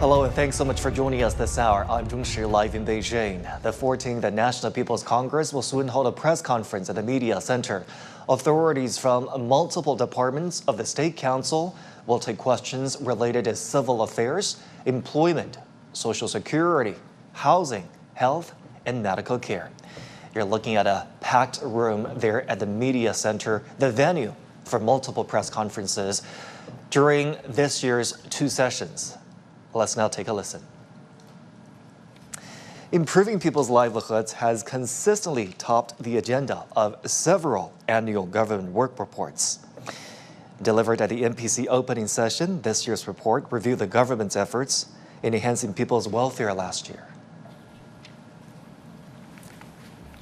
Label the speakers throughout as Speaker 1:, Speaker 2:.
Speaker 1: Hello and thanks so much for joining us this hour. I'm Zhong Shi, live in Beijing. The 14th National People's Congress will soon hold a press conference at the Media Center. Authorities from multiple departments of the State Council will take questions related to civil affairs, employment, social security, housing, health, and medical care. You're looking at a packed room there at the Media Center, the venue for multiple press conferences during this year's 2 sessions. Let's now take a listen. Improving people's livelihoods has consistently topped the agenda of several annual government work reports. Delivered at the NPC opening session, this year's report reviewed the government's efforts in enhancing people's welfare last year.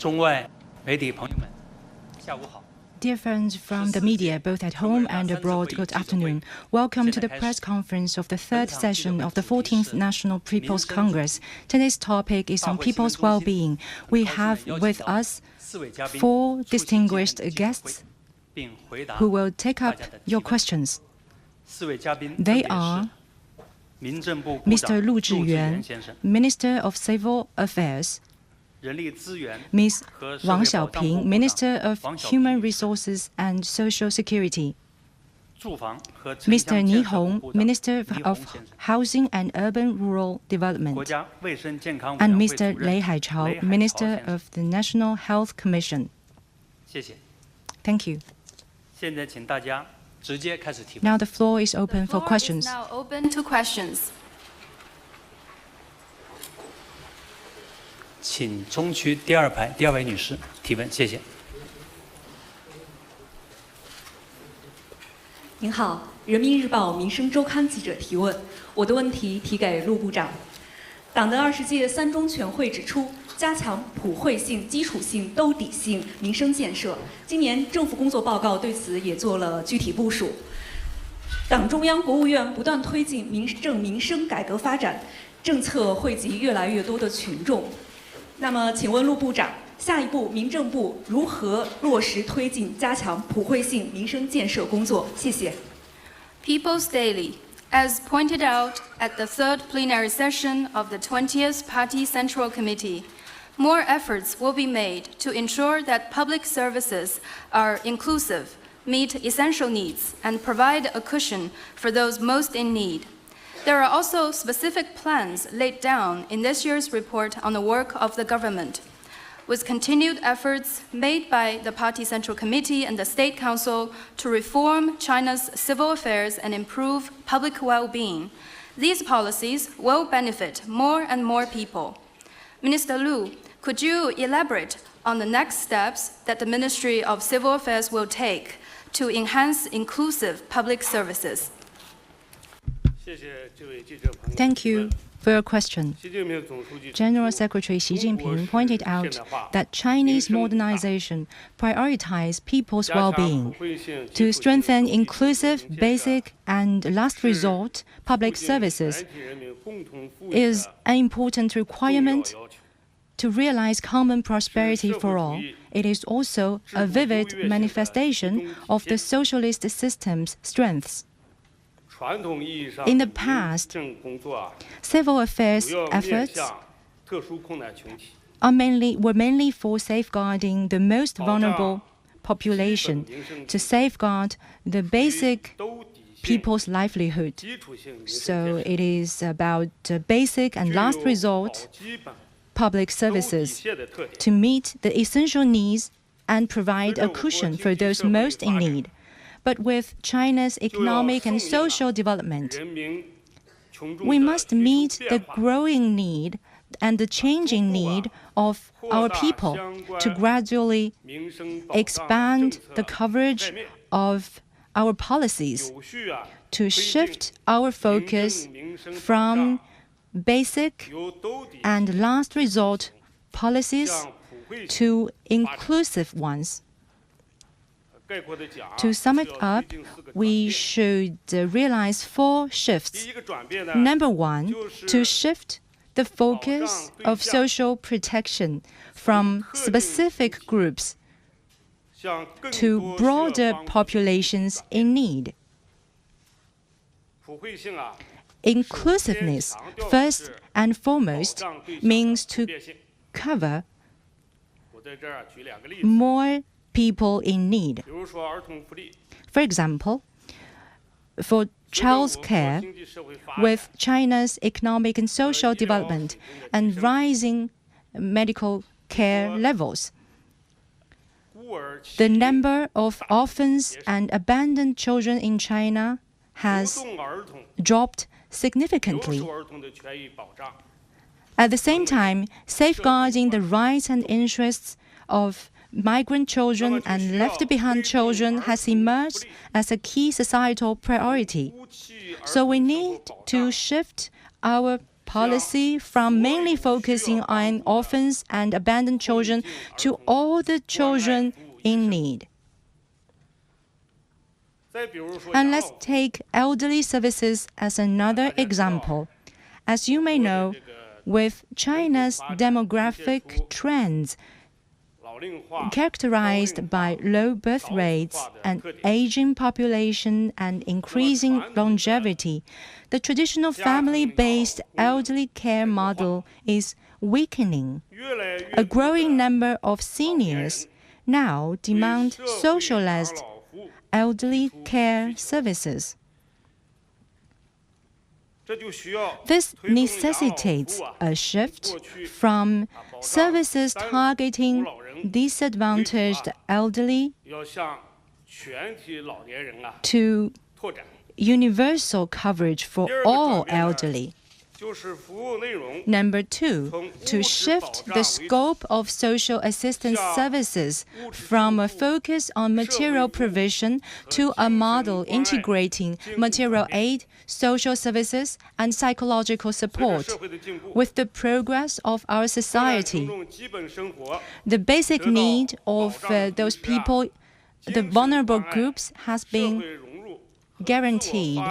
Speaker 2: 中外媒体朋友们，下午好。
Speaker 3: Dear friends from the media, both at home and abroad, good afternoon. Welcome to the press conference of the third session of the 14th National People's Congress. Today's topic is on people's well-being. We have with us 4 distinguished guests who will take up your questions. They are Mr. Lu Zhiyuan, Minister of Civil Affairs, Ms. Wang Xiaoping, Minister of Human Resources and Social Security, Mr. Ni Hong, Minister of Housing and Urban Rural Development, and Mr. Lei Haichao, Minister of the National Health Commission. Thank you. Now the floor is open for questions.
Speaker 4: Now open to questions.
Speaker 2: 请中区第2排第2位女士提问，谢谢。
Speaker 5: 您好，人民日报民生周刊记者提问，我的问题提给陆部长。党的20届3中全会指出，加强普惠性、基础性、兜底性民生建设。今年政府工作报告对此也做了具体部署。党中央、国务院不断推进民生改革发展，政策惠及越来越多的群众。 那么，请问陆部长，下一步民政部如何落实推进加强普惠性民生建设工作？谢谢。
Speaker 4: People's Daily. As pointed out at the 3rd plenary session of the 20th Party Central Committee, more efforts will be made to ensure that public services are inclusive, meet essential needs, and provide a cushion for those most in need. There are also specific plans laid down in this year's report on the work of the government. With continued efforts made by the Party Central Committee and the State Council to reform China's civil affairs and improve public well-being, these policies will benefit more and more people. Minister Lu, could you elaborate on the next steps that the Ministry of Civil Affairs will take to enhance inclusive public services?
Speaker 3: Thank you for your question. General Secretary Xi Jinping pointed out that Chinese modernization prioritizes people's well-being. To strengthen inclusive, basic, and last resort public services is an important requirement to realize common prosperity for all. It is also a vivid manifestation of the socialist system's strengths. In the past, civil affairs efforts were mainly for safeguarding the most vulnerable population, to safeguard the basic people's livelihood. So it is about basic and last resort public services to meet the essential needs and provide a cushion for those most in need. But with China's economic and social development, we must meet the growing need and the changing need of our people to gradually expand the coverage of our policies, to shift our focus from basic and last resort policies to inclusive ones. To sum it up, we should realize 4 shifts. Number 1, to shift the focus of social protection from specific groups to broader populations in need. Inclusiveness, first and foremost, means to cover more people in need. For example, for child's care, with China's economic and social development and rising medical care levels, the number of orphans and abandoned children in China has dropped significantly. At the same time, safeguarding the rights and interests of migrant children and left-behind children has emerged as a key societal priority. So we need to shift our policy from mainly focusing on orphans and abandoned children to all the children in need. And let's take elderly services as another example. As you may know, with China's demographic trends characterized by low birth rates and aging population and increasing longevity, the traditional family-based elderly care model is weakening. A growing number of seniors now demand socialized elderly care services. This necessitates a shift from services targeting disadvantaged elderly to universal coverage for all elderly. Number two, to shift the scope of social assistance services from a focus on material provision to a model integrating material aid, social services, and psychological support. With the progress of our society, the basic need of those people, the vulnerable groups, has been guaranteed.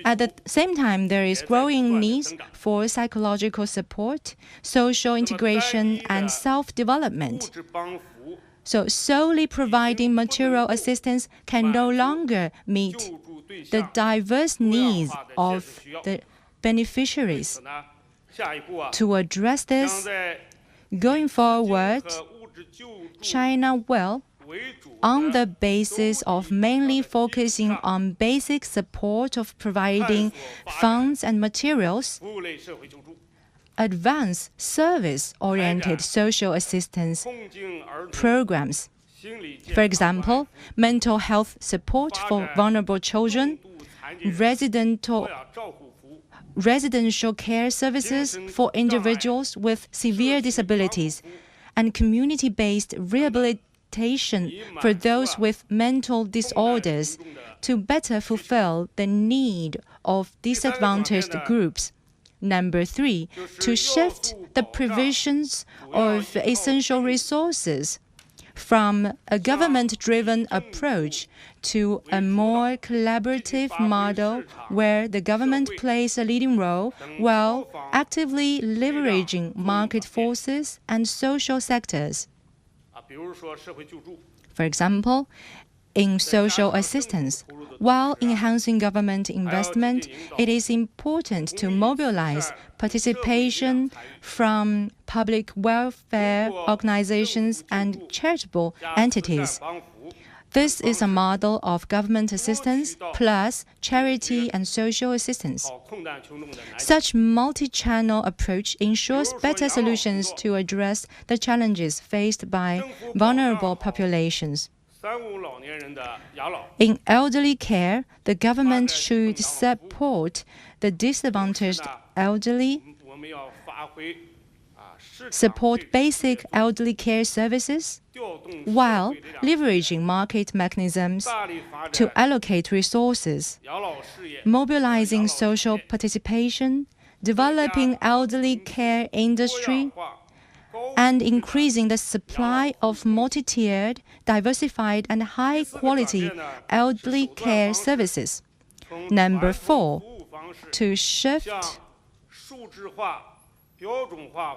Speaker 3: At the same time, there is growing need for psychological support, social integration, and self-development. So solely providing material assistance can no longer meet the diverse needs of the beneficiaries. To address this, going forward, China will, on the basis of mainly focusing on basic support of providing funds and materials, advance service-oriented social assistance programs. For example, mental health support for vulnerable children, residential care services for individuals with severe disabilities, and community-based rehabilitation for those with mental disorders to better fulfill the need of disadvantaged groups. Number three, to shift the provisions of essential resources from a government-driven approach to a more collaborative model where the government plays a leading role while actively leveraging market forces and social sectors. For example, in social assistance, while enhancing government investment, it is important to mobilize participation from public welfare organizations and charitable entities. This is a model of government assistance plus charity and social assistance. Such multi-channel approach ensures better solutions to address the challenges faced by vulnerable populations. In elderly care, the government should support the disadvantaged elderly, support basic elderly care services, while leveraging market mechanisms to allocate resources, mobilizing social participation, developing elderly care industry, and increasing the supply of multi-tiered, diversified, and high-quality elderly care services. Number four, to shift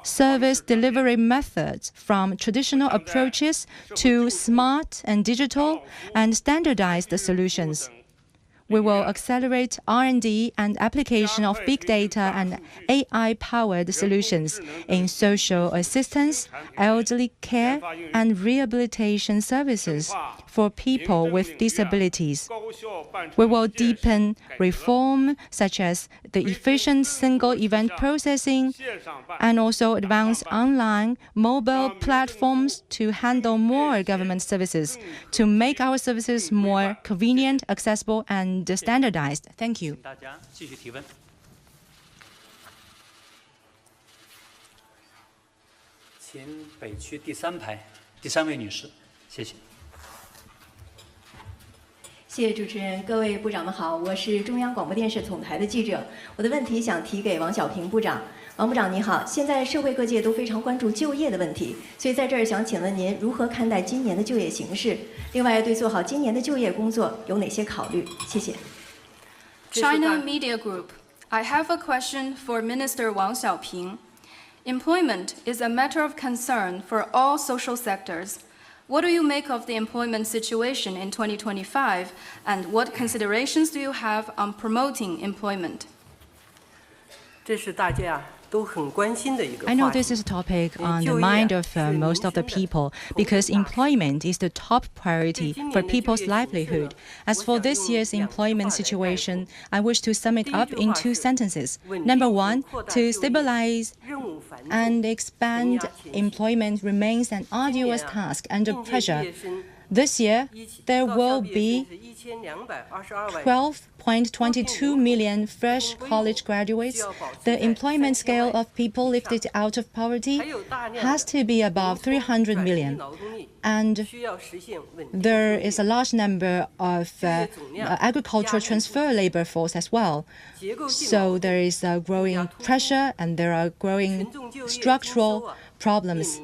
Speaker 3: service delivery methods from traditional approaches to smart and digital and standardized solutions. We will accelerate R&D and application of big data and AI-powered solutions in social assistance, elderly care, and rehabilitation services for people with disabilities. We will deepen reform such as the efficient single event processing and also advance online mobile platforms to handle more government services to make our services more convenient, accessible, and standardized. Thank you.
Speaker 2: 大家继续提问。请北区第3排第3位女士，谢谢。
Speaker 6: 谢谢主持人，各位部长们好，我是中央广播电视总台的记者。我的问题想提给王小平部长。王部长你好，现在社会各界都非常关注就业的问题，所以在这儿想请问您如何看待今年的就业形势？另外，对做好今年的就业工作有哪些考虑？谢谢。
Speaker 4: China Media Group, I have a question for Minister Wang Xiaoping. Employment is a matter of concern for all social sectors. What do you make of the employment situation in 2025, and what considerations do you have on promoting employment?
Speaker 7: 这是大家都很关心的一个话题。
Speaker 3: I know this is a topic on the mind of most of the people because employment is the top priority for people's livelihood. As for this year's employment situation, I wish to sum it up in 2 sentences. Number 1, to stabilize and expand employment remains an arduous task under pressure. This year, there will be 12.22 million fresh college graduates. The employment scale of people lifted out of poverty has to be above 300 million. And there is a large number of agricultural transfer labor force as well. So there is a growing pressure and there are growing structural problems.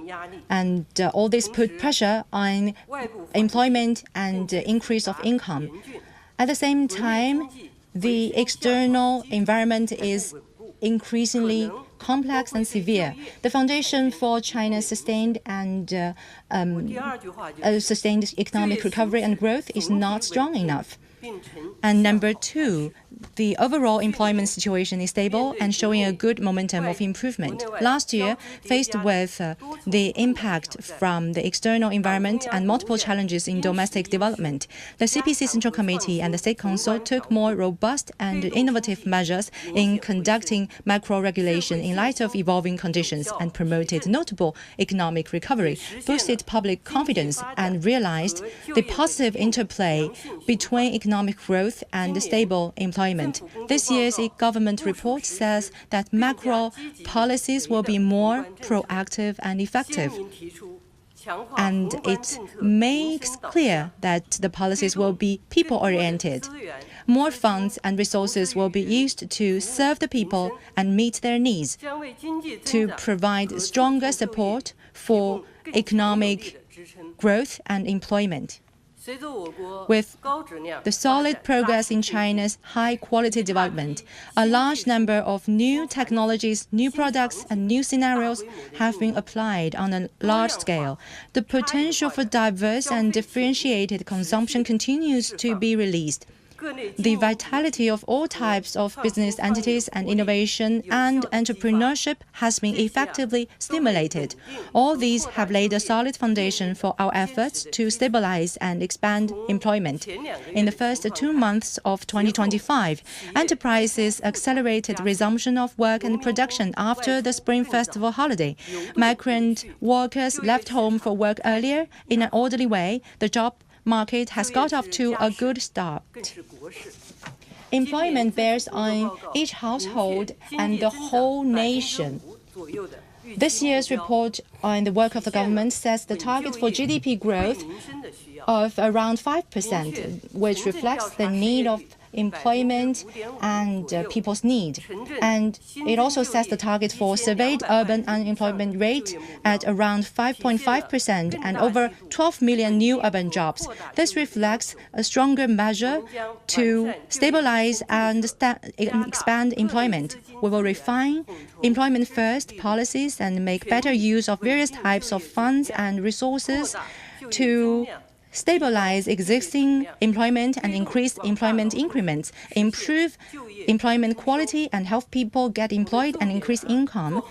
Speaker 3: And all this put pressure on employment and increase of income. At the same time, the external environment is increasingly complex and severe. The foundation for China's sustained economic recovery and growth is not strong enough. And number 2, the overall employment situation is stable and showing a good momentum of improvement. Last year, faced with the impact from the external environment and multiple challenges in domestic development, the CPC Central Committee and the State Council took more robust and innovative measures in conducting macro-regulation in light of evolving conditions and promoted notable economic recovery, boosted public confidence, and realized the positive interplay between economic growth and stable employment. This year's government report says that macro policies will be more proactive and effective. And it makes clear that the policies will be people-oriented. More funds and resources will be used to serve the people and meet their needs, to provide stronger support for economic growth and employment. With the solid progress in China's high-quality development, a large number of new technologies, new products, and new scenarios have been applied on a large scale. The potential for diverse and differentiated consumption continues to be released. The vitality of all types of business entities and innovation and entrepreneurship has been effectively stimulated. All these have laid a solid foundation for our efforts to stabilize and expand employment. In the first 2 months of 2025, enterprises accelerated resumption of work and production after the Spring Festival holiday. Migrant workers left home for work earlier in an orderly way. The job market has got off to a good start. Employment bears on each household and the whole nation. This year's report on the work of the government sets the target for GDP growth of around 5%, which reflects the need of employment and people's need. And it also sets the target for surveyed urban unemployment rate at around 5.5% and over 12 million new urban jobs. This reflects a stronger measure to stabilize and expand employment. We will refine employment-first policies and make better use of various types of funds and resources to stabilize existing employment and increase employment increments, improve employment quality and help people get employed and increase income.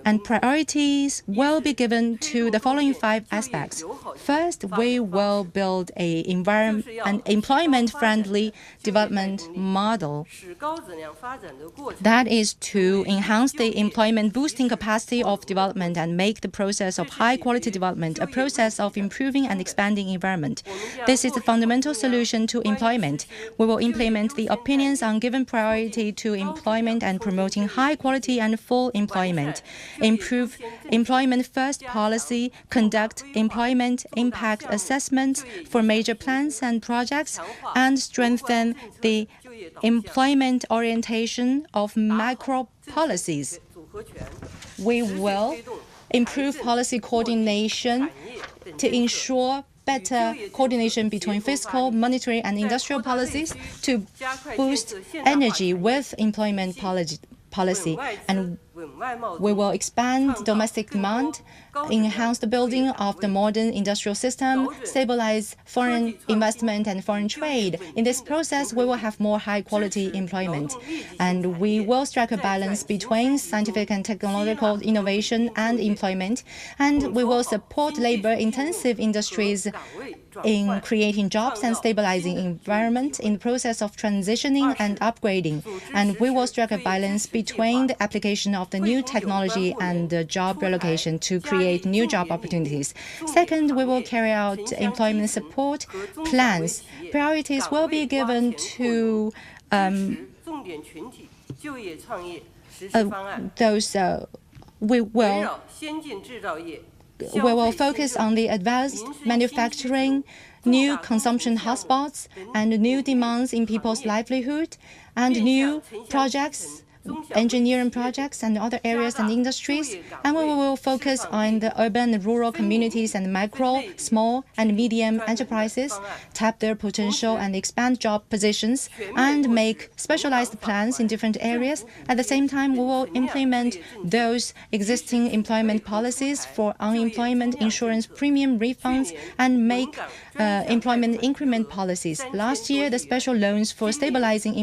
Speaker 3: And priorities will be given to the following 5 aspects. First, we will build an employment-friendly development model. That is to enhance the employment-boosting capacity of development and make the process of high-quality development a process of improving and expanding environment. This is the fundamental solution to employment. We will implement the opinions on giving priority to employment and promoting high-quality and full employment. Improve employment-first policy, conduct employment impact assessments for major plans and projects, and strengthen the employment orientation of macro policies. We will improve policy coordination to ensure better coordination between fiscal, monetary, and industrial policies to boost energy with employment policy. And we will expand domestic demand, enhance the building of the modern industrial system, stabilize foreign investment and foreign trade. In this process, we will have more high-quality employment. And we will strike a balance between scientific and technological innovation and employment. And we will support labor-intensive industries in creating jobs and stabilizing environment in the process of transitioning and upgrading. And we will strike a balance between the application of the new technology and the job relocation to create new job opportunities. Second, we will carry out employment support plans. Priorities will be given to we will focus on the advanced manufacturing, new consumption hotspots, and new demands in people's livelihood, and new projects, engineering projects, and other areas and industries. And we will focus on the urban and rural communities and micro, small, and medium enterprises, tap their potential and expand job positions, and make specialized plans in different areas. At the same time, we will implement those existing employment policies for unemployment insurance premium refunds and make employment increment policies. Last year, the special loans for stabilizing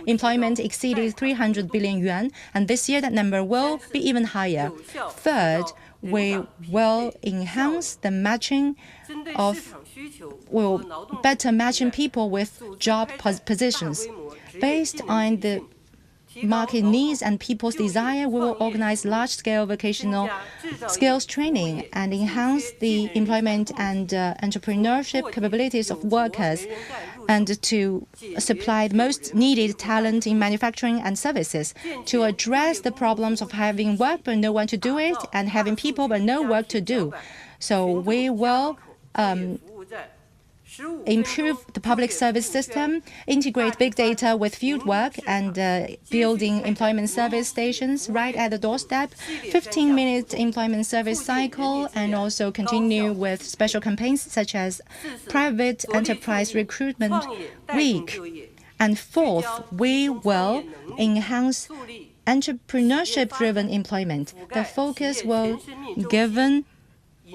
Speaker 3: employment exceeded 300 billion yuan, and this year that number will be even higher. Third, we will enhance the matching will better matching people with job positions. Based on the market needs and people's desire, we will organize large-scale vocational skills training and enhance the employment and entrepreneurship capabilities of workers, and to supply the most needed talent in manufacturing and services, to address the problems of having work but no one to do it, and having people but no work to do. So we will improve the public service system, integrate big data with field work, and building employment service stations right at the doorstep, 15-minute employment service cycle, and also continue with special campaigns such as Private Enterprise Recruitment Week. And fourth, we will enhance entrepreneurship-driven employment. The focus will be given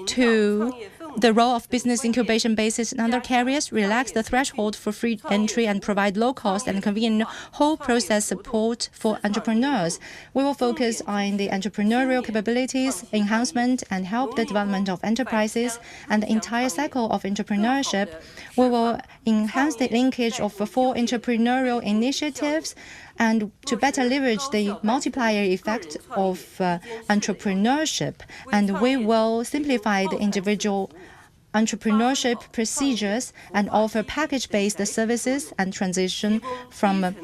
Speaker 3: to the role of business incubation bases and other carriers, relax the threshold for free entry, and provide low-cost and convenient whole process support for entrepreneurs. We will focus on the entrepreneurial capabilities, enhancement, and help the development of enterprises and the entire cycle of entrepreneurship. We will enhance the linkage of 4 entrepreneurial initiatives and to better leverage the multiplier effect of entrepreneurship. And we will simplify the individual entrepreneurship procedures and offer package-based services and transition from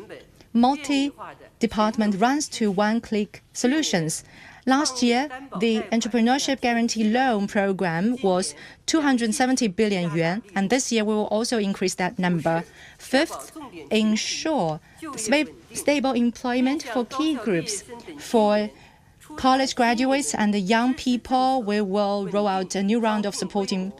Speaker 3: multi-department runs to one-click solutions. Last year, the Entrepreneurship Guarantee Loan Program was 270 billion yuan, and this year we will also increase that number. Fifth, ensure stable employment for key groups. For college graduates and the young people, we will roll out a new round of supporting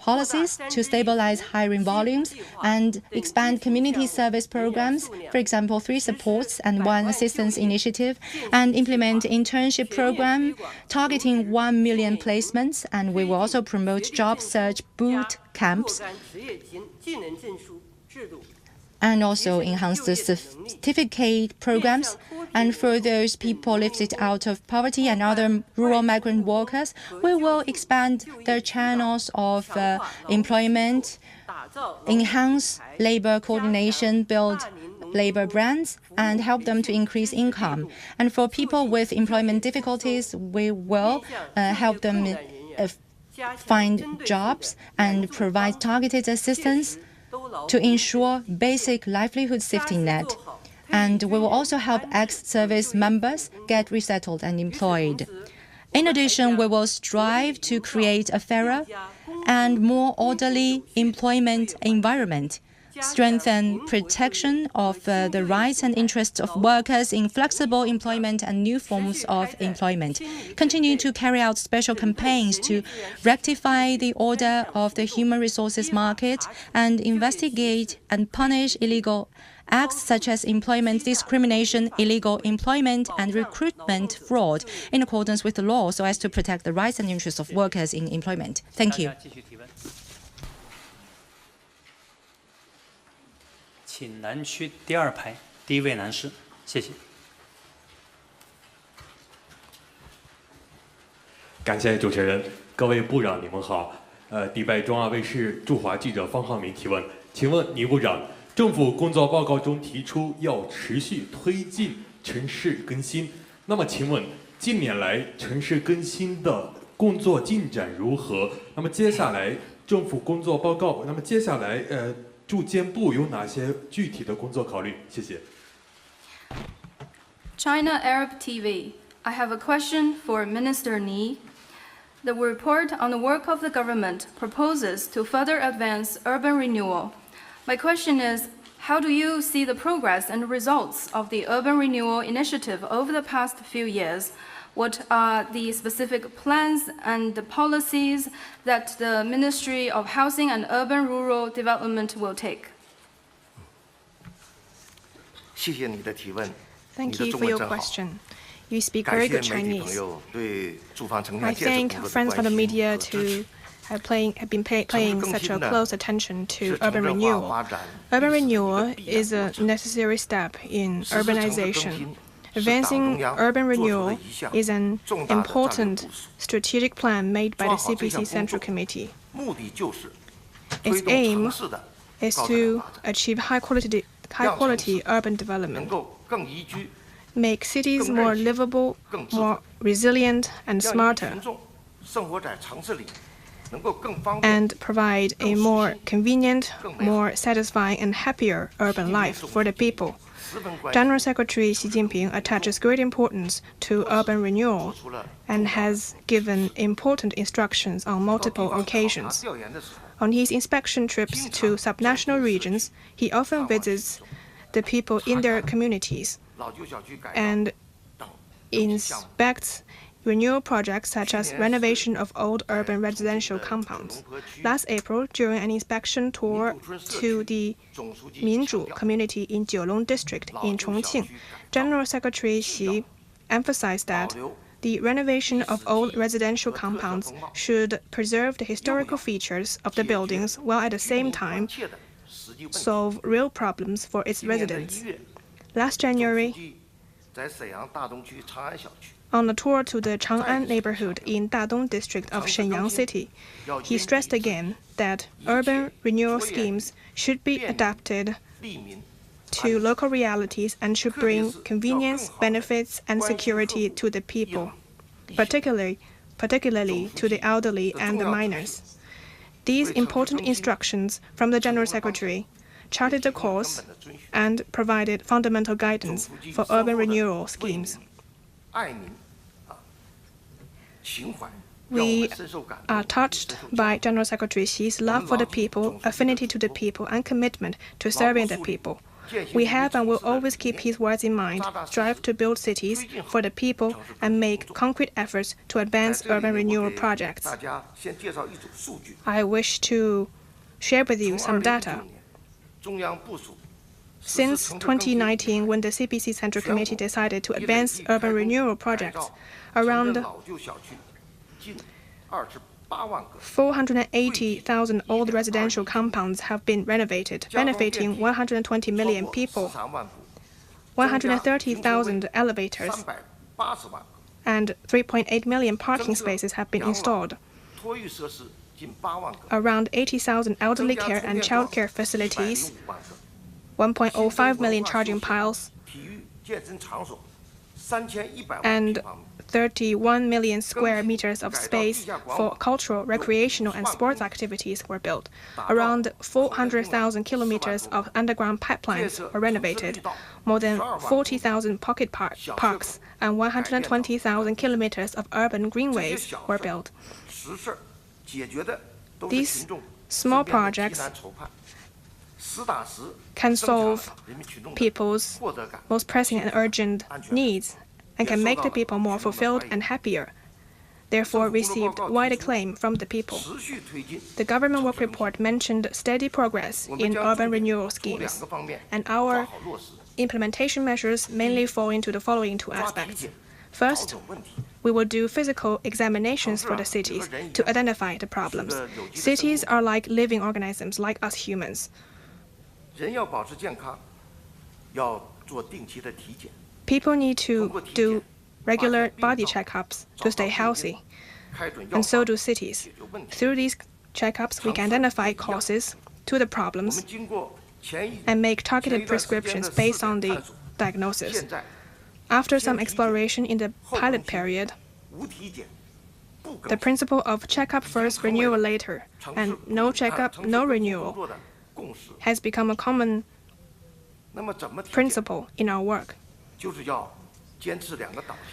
Speaker 3: policies to stabilize hiring volumes and expand community service programs, for example, 3 supports and 1 assistance initiative, and implement internship program targeting 1 million placements. And we will also promote job search boot camps and also enhance the certificate programs. And for those people lifted out of poverty and other rural migrant workers, we will expand their channels of employment, enhance labor coordination, build labor brands, and help them to increase income. And for people with employment difficulties, we will help them find jobs and provide targeted assistance to ensure basic livelihood safety net. And we will also help ex-service members get resettled and employed. In addition, we will strive to create a fairer and more orderly employment environment, strengthen protection of the rights and interests of workers in flexible employment and new forms of employment, continue to carry out special campaigns to rectify the order of the human resources market, and investigate and punish illegal acts such as employment discrimination, illegal employment, and recruitment fraud in accordance with the law, so as to protect the rights and interests of workers in employment. Thank you.
Speaker 2: 请南区第2排第1位男士，谢谢。
Speaker 8: 感谢主持人，各位部长，你们好。迪拜中亚卫视驻华记者方浩明提问，请问倪部长，政府工作报告中提出要持续推进城市更新，那么请问近年来城市更新的工作进展如何？那么接下来政府工作报告，那么接下来住建部有哪些具体的工作考虑？谢谢。
Speaker 4: China Arab TV. I have a question for Minister Ni. The report on the work of the government proposes to further advance urban renewal. My question is, how do you see the progress and results of the urban renewal initiative over the past few years? What are the specific plans and the policies that the Ministry of Housing and Urban Rural Development will take?
Speaker 9: 谢谢你的提问。
Speaker 10: Thank you for your question. You speak very good Chinese. I thank friends from the media to have been paying such a close attention to urban renewal. Urban renewal is a necessary step in urbanization. Advancing urban renewal is an important strategic plan made by the CPC Central Committee. Its aim is to achieve high-quality urban development, make cities more livable, more resilient and smarter, and provide a more convenient, more satisfying and happier urban life for the people. General Secretary Xi Jinping attaches great importance to urban renewal and has given important instructions on multiple occasions. On his inspection trips to subnational regions, he often visits the people in their communities and inspects renewal projects such as renovation of old urban residential compounds. Last April, during an inspection tour to the Minzhu community in Jiulong district in Chongqing, General Secretary Xi emphasized that the renovation of old residential compounds should preserve the historical features of the buildings while at the same time solve real problems for its residents. Last January, on a tour to the Chang'an neighborhood in Dadong district of Shenyang City, he stressed again that urban renewal schemes should be adapted to local realities and should bring convenience, benefits, and security to the people, particularly to the elderly and the minors. These important instructions from the General Secretary charted the course and provided fundamental guidance for urban renewal schemes. We are touched by General Secretary Xi's love for the people, affinity to the people, and commitment to serving the people. We have and will always keep his words in mind, strive to build cities for the people, and make concrete efforts to advance urban renewal projects. I wish to share with you some data. Since 2019, when the CPC Central Committee decided to advance urban renewal projects, around 480,000 old residential compounds have been renovated, benefiting 120 million people. 130,000 elevators and 3.8 million parking spaces have been installed. Around 80,000 elderly care and childcare facilities, 1.05 million charging piles, and 31 million square meters of space for cultural, recreational, and sports activities were built. Around 400,000 kilometers of underground pipelines were renovated. More than 40,000 pocket parks and 120,000 kilometers of urban greenways were built. These small projects can solve people's most pressing and urgent needs and can make the people more fulfilled and happier, therefore received wide acclaim from the people. The government work report mentioned steady progress in urban renewal schemes, and our implementation measures mainly fall into the following two aspects. First, we will do physical examinations for the cities to identify the problems. Cities are like living organisms, like us humans. People need to do regular body checkups to stay healthy, and so do cities. Through these checkups, we can identify causes to the problems and make targeted prescriptions based on the diagnosis. After some exploration in the pilot period, the principle of checkup first, renewal later, and no checkup, no renewal has become a common principle in our work.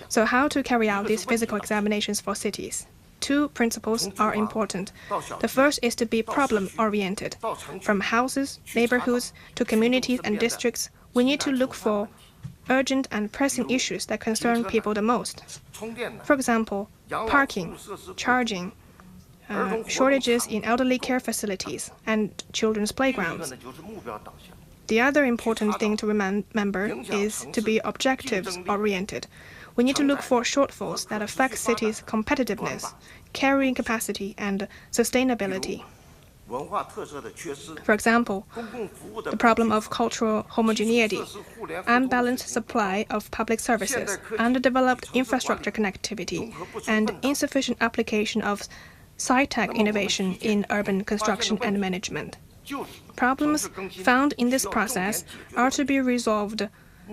Speaker 10: So how to carry out these physical examinations for cities? Two principles are important. The first is to be problem-oriented. From houses, neighborhoods, to communities and districts, we need to look for urgent and pressing issues that concern people the most. For example, parking, charging, shortages in elderly care facilities, and children's playgrounds. The other important thing to remember is to be objectives-oriented. We need to look for shortfalls that affect cities' competitiveness, carrying capacity, and sustainability. For example, the problem of cultural homogeneity, unbalanced supply of public services, underdeveloped infrastructure connectivity, and insufficient application of sci-tech innovation in urban construction and management. Problems found in this process are to be resolved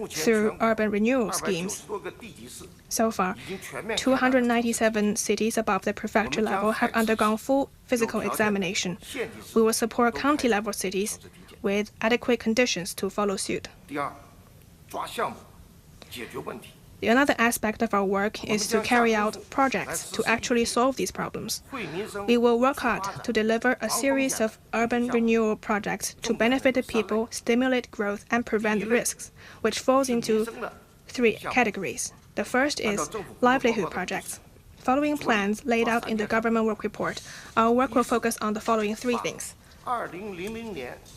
Speaker 10: through urban renewal schemes. So far, 297 cities above the prefecture level have undergone full physical examination. We will support county-level cities with adequate conditions to follow suit. Another aspect of our work is to carry out projects to actually solve these problems. We will work hard to deliver a series of urban renewal projects to benefit the people, stimulate growth, and prevent risks, which falls into three categories. The first is livelihood projects. Following plans laid out in the government work report, our work will focus on the following three things.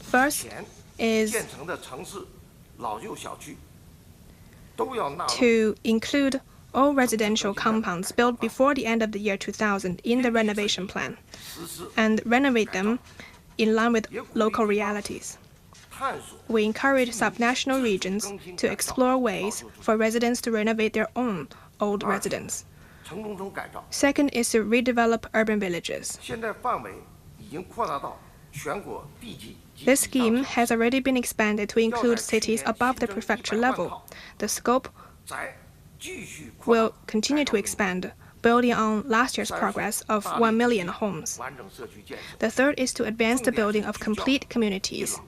Speaker 10: First is to include all residential compounds built before the end of the year 2000 in the renovation plan and renovate them in line with local realities. We encourage subnational regions to explore ways for residents to renovate their own old residence. Second is to redevelop urban villages. This scheme has already been expanded to include cities above the prefecture level. The scope will continue to expand, building on last year's progress of 1 million homes. The third is to advance the building of complete communities,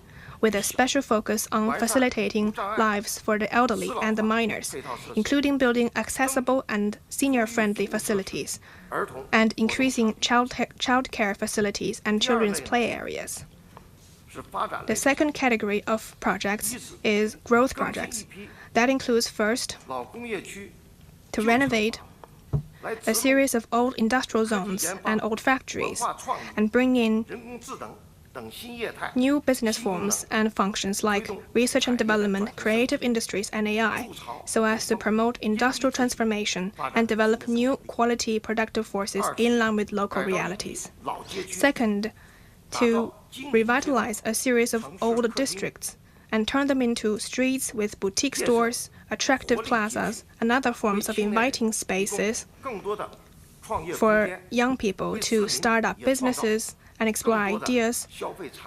Speaker 10: with a special focus on facilitating lives for the elderly and the minors, including building accessible and senior-friendly facilities, and increasing child care facilities and children's play areas. The second category of projects is growth projects. That includes first, to renovate a series of old industrial zones and old factories and bring in new business forms and functions like research and development, creative industries, and AI, so as to promote industrial transformation and develop new quality productive forces in line with local realities. Second, to revitalize a series of old districts and turn them into streets with boutique stores, attractive plazas, and other forms of inviting spaces for young people to start up businesses and explore ideas,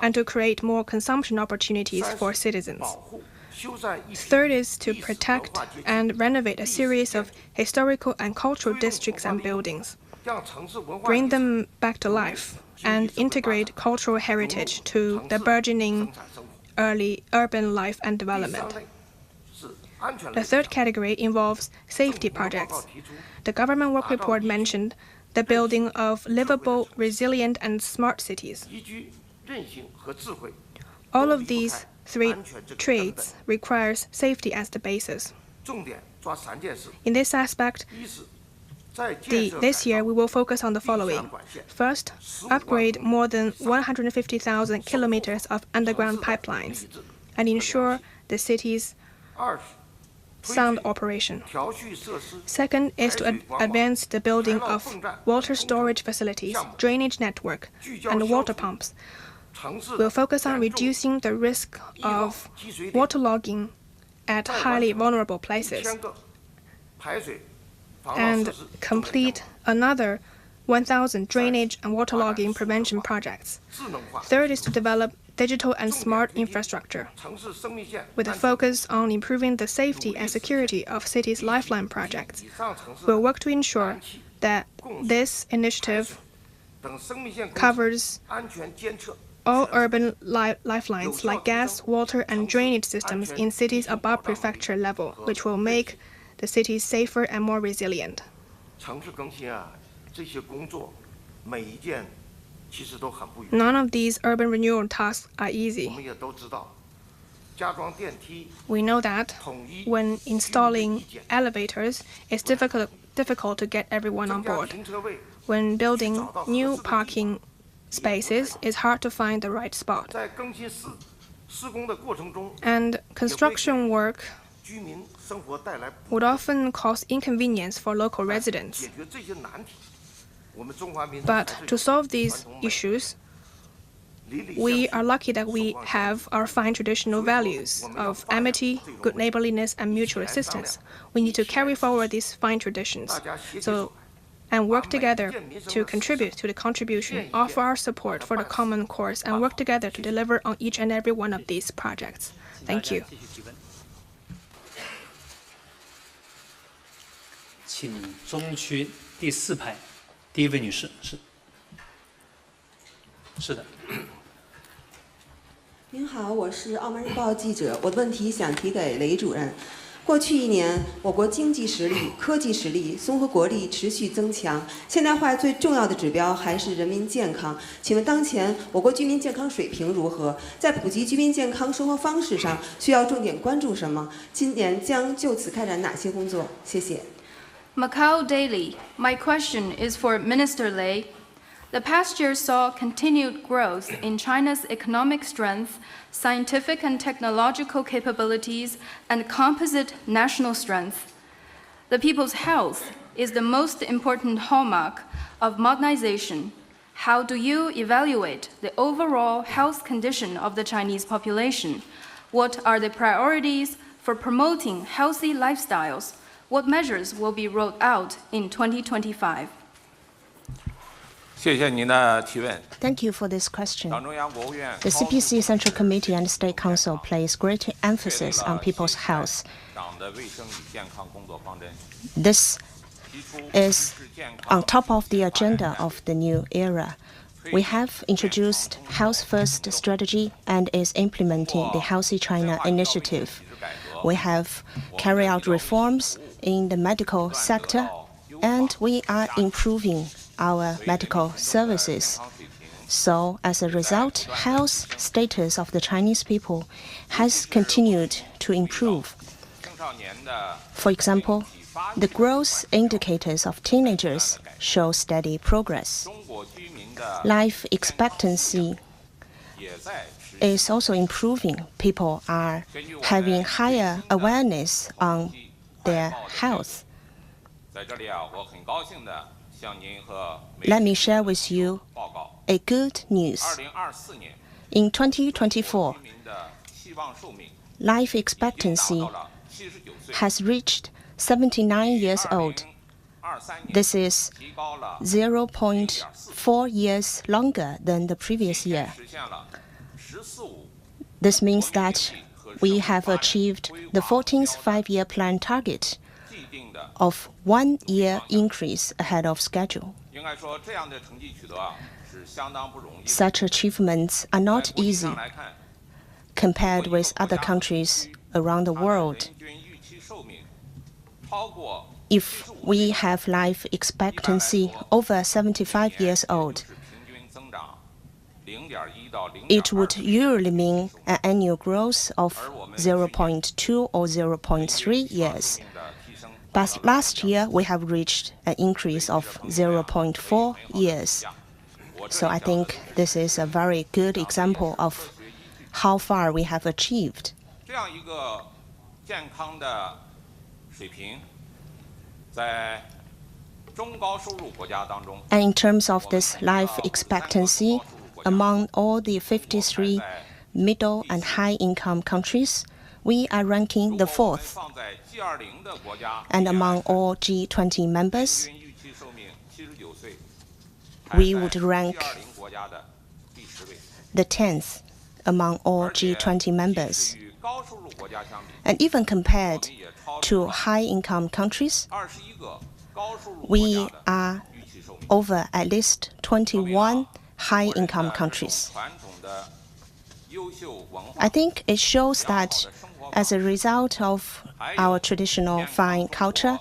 Speaker 10: and to create more consumption opportunities for citizens. Third is to protect and renovate a series of historical and cultural districts and buildings, bring them back to life, and integrate cultural heritage to the burgeoning early urban life and development. The third category involves safety projects. The government work report mentioned the building of livable, resilient, and smart cities. All of these three traits requires safety as the basis. In this aspect, this year we will focus on the following. First, upgrade more than 150,000 kilometers of underground pipelines and ensure the city's sound operation. Second is to advance the building of water storage facilities, drainage network, and water pumps. We'll focus on reducing the risk of waterlogging at highly vulnerable places and complete another 1,000 drainage and waterlogging prevention projects. Third is to develop digital and smart infrastructure, with a focus on improving the safety and security of cities' lifeline projects. We'll work to ensure that this initiative covers all urban lifelines like gas, water, and drainage systems in cities above prefecture level, which will make the cities safer and more resilient. None of these urban renewal tasks are easy. We know that when installing elevators, it's difficult to get everyone on board. When building new parking spaces, it's hard to find the right spot. And construction work would often cause inconvenience for local residents. But to solve these issues, we are lucky that we have our fine traditional values of amity, good neighborliness, and mutual assistance. We need to carry forward these fine traditions and work together to contribute to the contribution, offer our support for the common cause, and work together to deliver on each and every one of these projects. Thank you.
Speaker 2: 请中区第4排第一位女士是的。
Speaker 11: 您好，我是澳门日报记者。我的问题想提给雷主任。过去1年，我国经济实力、科技实力、综合国力持续增强。现代化最重要的指标还是人民健康。请问当前我国居民健康水平如何？在普及居民健康生活方式上，需要重点关注什么？今年将就此开展哪些工作？谢谢。
Speaker 4: Macau Daily. My question is for Minister Lei. The past year saw continued growth in China's economic strength, scientific and technological capabilities, and composite national strength. The people's health is the most important hallmark of modernization. How do you evaluate the overall health condition of the Chinese population? What are the priorities for promoting healthy lifestyles? What measures will be rolled out in 2025?
Speaker 12: Thank you for this question. The CPC Central Committee and State Council place great emphasis on people's health. This is on top of the agenda of the new era. We have introduced Health First strategy and is implementing the Healthy China initiative. We have carried out reforms in the medical sector, and we are improving our medical services. So, as a result, health status of the Chinese people has continued to improve. For example, the growth indicators of teenagers show steady progress. Life expectancy is also improving. People are having higher awareness on their health. Let me share with you a good news. In 2024, life expectancy has reached 79 years old. This is 0.4 years longer than the previous year. This means that we have achieved the 14th five-year plan target of 1 year increase ahead of schedule. Such achievements are not easy compared with other countries around the world. If we have life expectancy over 75 years old, it would usually mean an annual growth of 0.2 or 0.3 years. But last year, we have reached an increase of 0.4 years. So I think this is a very good example of how far we have achieved. And in terms of this life expectancy, among all the 53 middle and high-income countries, we are ranking the 4th. And among all G20 members, we would rank the 10th among all G20 members. And even compared to high-income countries, we are over at least 21 high-income countries. I think it shows that as a result of our traditional fine culture,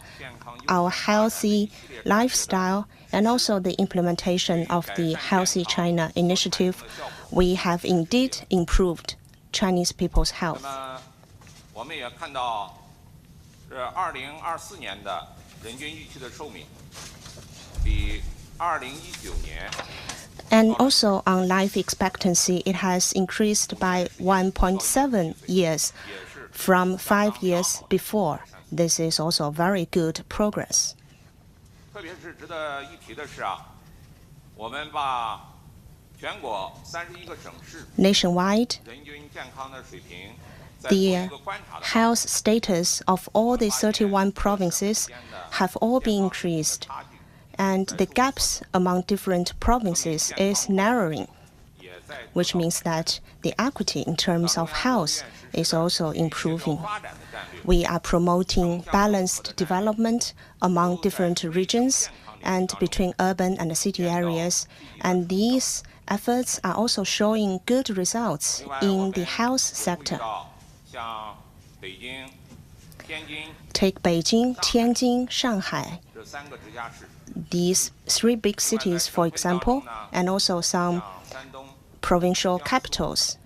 Speaker 12: our healthy lifestyle, and also the implementation of the Healthy China initiative, we have indeed improved Chinese people's health. And also on life expectancy, it has increased by 1.7 years from 5 years before. This is also very good progress. Nationwide, the health status of all the 31 provinces have all been increased, and the gaps among different provinces is narrowing, which means that the equity in terms of health is also improving. We are promoting balanced development among different regions and between urban and city areas, and these efforts are also showing good results in the health sector. Take Beijing, Tianjin, Shanghai. These 3 big cities, for example, and also some provincial capitals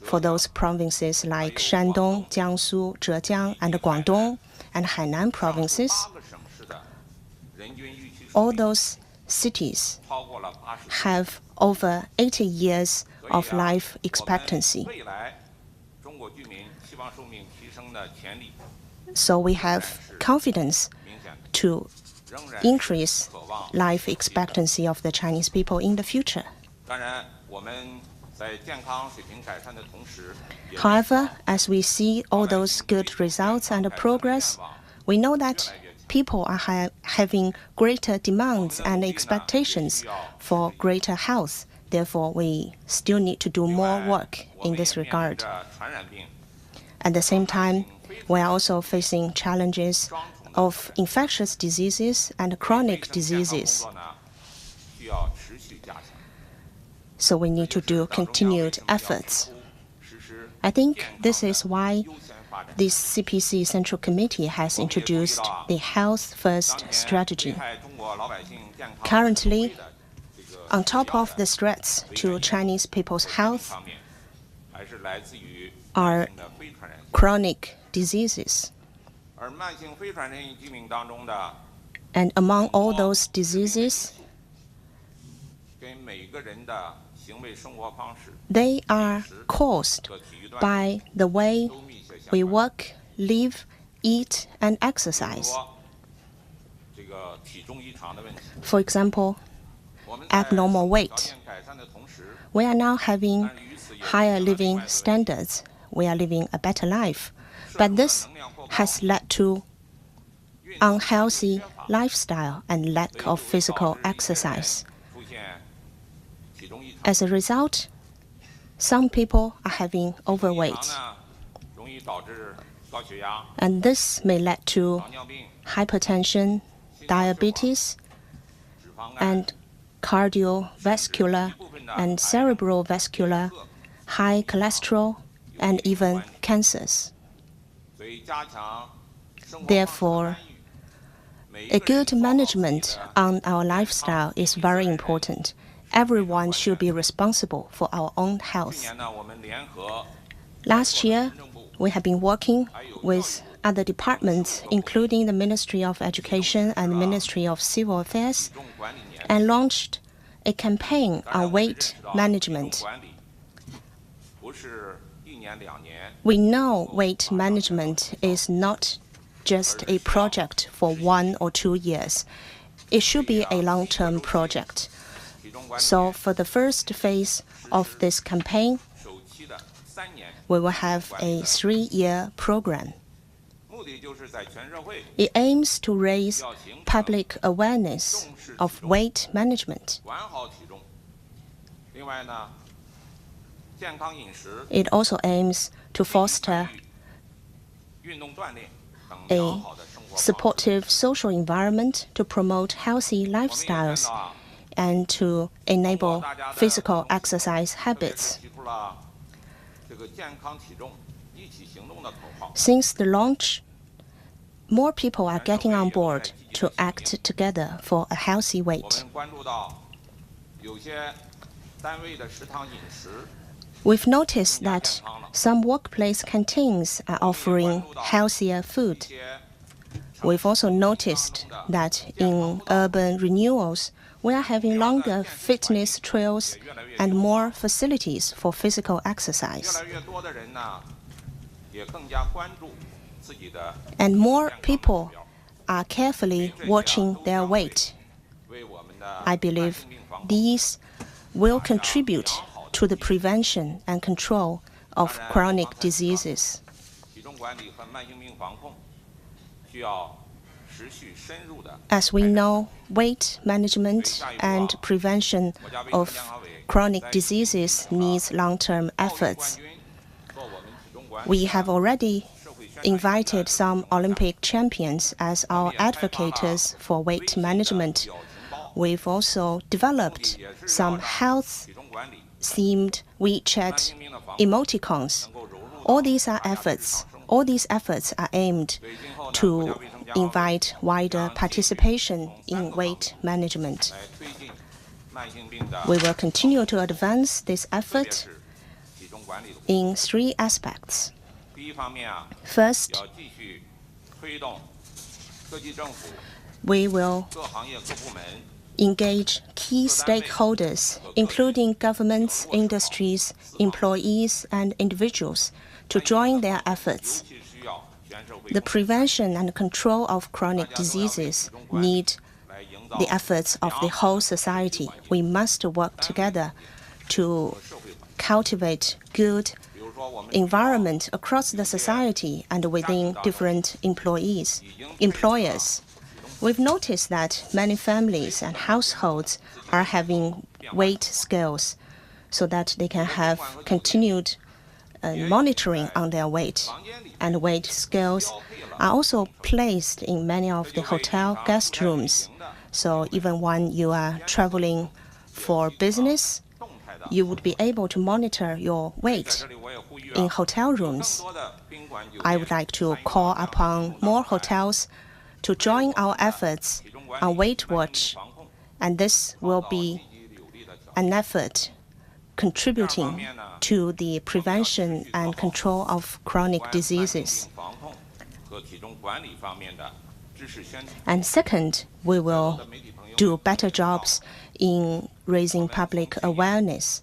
Speaker 12: for those provinces like Shandong, Jiangsu, Zhejiang, and Guangdong, and Hainan provinces. All those cities have over 80 years of life expectancy. So we have confidence to increase life expectancy of the Chinese people in the future. However, as we see all those good results and progress, we know that people are having greater demands and expectations for greater health. Therefore, we still need to do more work in this regard. At the same time, we are also facing challenges of infectious diseases and chronic diseases. So we need to do continued efforts. I think this is why this CPC Central Committee has introduced the Health First strategy. Currently, On top of the threats to Chinese people's health are chronic diseases. And among all those diseases, they are caused by the way we work, live, eat, and exercise. For example, abnormal weight. We are now having higher living standards. We are living a better life. But this has led to unhealthy lifestyle and lack of physical exercise. As a result, some people are having overweight. And this may lead to hypertension, diabetes, and cardiovascular and cerebrovascular, high cholesterol, and even cancers. Therefore, a good management on our lifestyle is very important. Everyone should be responsible for our own health. Last year, we have been working with other departments, including the Ministry of Education and the Ministry of Civil Affairs, and launched a campaign on weight management. We know weight management is not just a project for 1 or 2 years. It should be a long-term project. So for the first phase of this campaign, we will have a 3-year program. It aims to raise public awareness of weight management. It also aims to foster a supportive social environment to promote healthy lifestyles and to enable physical exercise habits. Since the launch, more people are getting on board to act together for a healthy weight. We've noticed that some workplace canteens are offering healthier food. We've also noticed that in urban renewals, we are having longer fitness trails and more facilities for physical exercise. And more people are carefully watching their weight. I believe these will contribute to the prevention and control of chronic diseases. As we know, weight management and prevention of chronic diseases needs long-term efforts. We have already invited some Olympic champions as our advocates for weight management. We've also developed some health-themed WeChat emoticons. All these efforts are aimed to invite wider participation in weight management. We will continue to advance this effort in 3 aspects. First, we will engage key stakeholders, including governments, industries, employees, and individuals, to join their efforts. The prevention and control of chronic diseases need the efforts of the whole society. We must work together to cultivate good environment across the society and within different employers. We've noticed that many families and households are having weight scales so that they can have continued monitoring on their weight. And weight scales are also placed in many of the hotel guest rooms. So even when you are traveling for business, you would be able to monitor your weight in hotel rooms. I would like to call upon more hotels to join our efforts on Weight Watch, and this will be an effort contributing to the prevention and control of chronic diseases. And second, we will do better jobs in raising public awareness.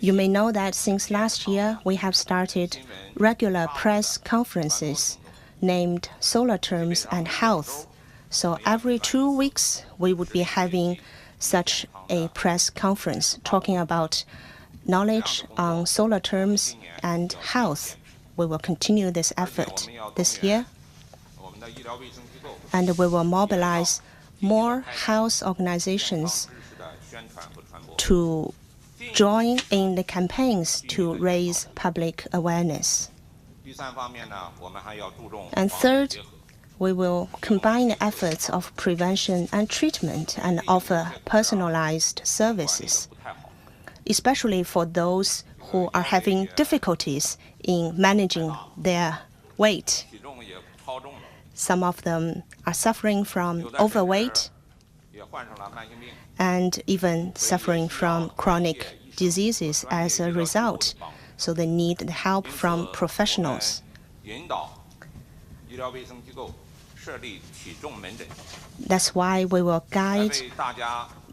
Speaker 12: You may know that since last year, we have started regular press conferences named Solar Terms and Health. So every 2 weeks, we would be having such a press conference talking about knowledge on solar terms and health. We will continue this effort this year, and we will mobilize more health organizations to join in the campaigns to raise public awareness. And third, we will combine the efforts of prevention and treatment and offer personalized services, especially for those who are having difficulties in managing their weight. Some of them are suffering from overweight and even suffering from chronic diseases as a result, so they need the help from professionals. That's why we will guide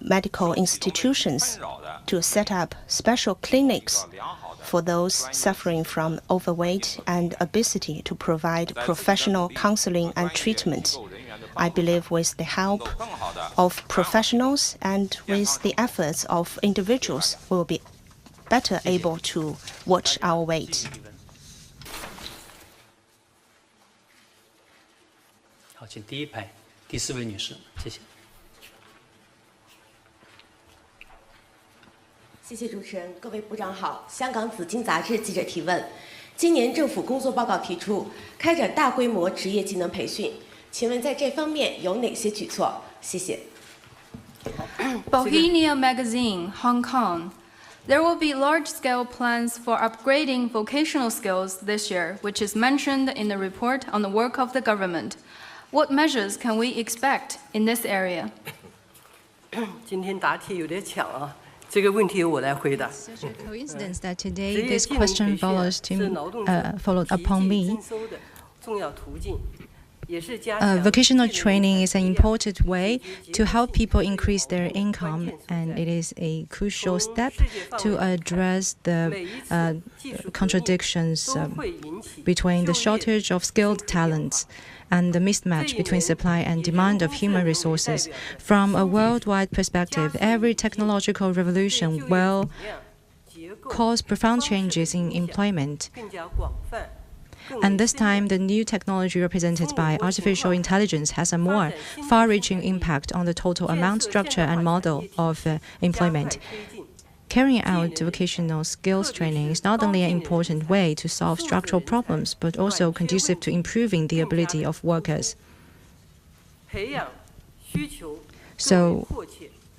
Speaker 12: medical institutions to set up special clinics for those suffering from overweight and obesity to provide professional counseling and treatment. I believe with the help of professionals and with the efforts of individuals, we will be better able to watch our weight.
Speaker 2: 好，请第一排第4位女士，谢谢。
Speaker 13: 谢谢主持人，各位部长好。香港紫金杂志记者提问：今年政府工作报告提出开展大规模职业技能培训，请问在这方面有哪些举措？谢谢。
Speaker 4: Bohemia Magazine, Hong Kong. There will be large-scale plans for upgrading vocational skills this year, which is mentioned in the report on the work of the government. What measures can we expect in this area?
Speaker 7: 今天答题有点抢啊，这个问题由我来回答。
Speaker 3: Such a coincidence that today this question followed upon me.
Speaker 7: 重要途径。
Speaker 3: Vocational training is an important way to help people increase their income, and it is a crucial step to address the contradictions between the shortage of skilled talents and the mismatch between supply and demand of human resources. From a worldwide perspective, every technological revolution will cause profound changes in employment. And this time, the new technology represented by artificial intelligence has a more far-reaching impact on the total amount, structure, and model of employment. Carrying out vocational skills training is not only an important way to solve structural problems, but also conducive to improving the ability of workers. So,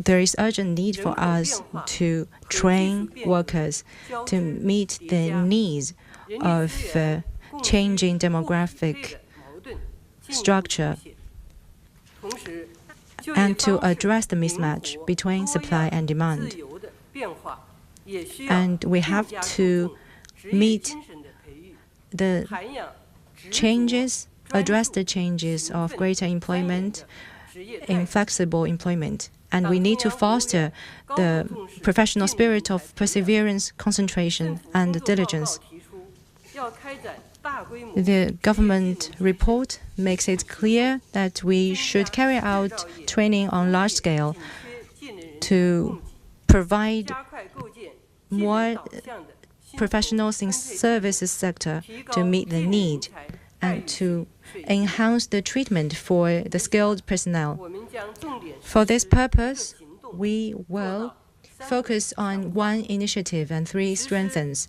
Speaker 3: there is urgent need for us to train workers to meet the needs of changing demographic structure and to address the mismatch between supply and demand. And we have to meet the changes, address the changes of greater employment in flexible employment. And we need to foster the professional spirit of perseverance, concentration, and diligence. The government report makes it clear that we should carry out training on large scale to provide more professionals in services sector to meet the need and to enhance the treatment for the skilled personnel. For this purpose, we will focus on one initiative and 3 strengthens.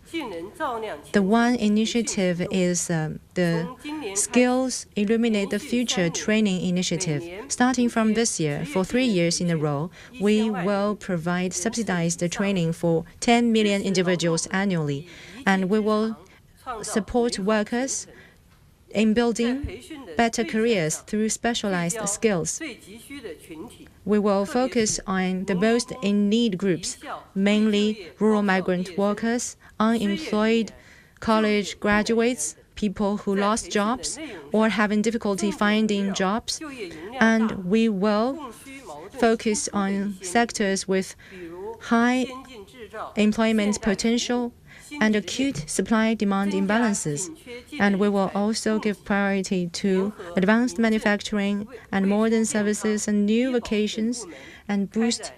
Speaker 3: The one initiative is the Skills Illuminate the Future training initiative. Starting from this year, for 3 years in a row, we will provide subsidized training for 10 million individuals annually, and we will support workers in building better careers through specialized skills. We will focus on the most in-need groups, mainly rural migrant workers, unemployed college graduates, people who lost jobs or having difficulty finding jobs, and we will focus on sectors with high employment potential and acute supply-demand imbalances. And we will also give priority to advanced manufacturing and modern services and new vocations and boost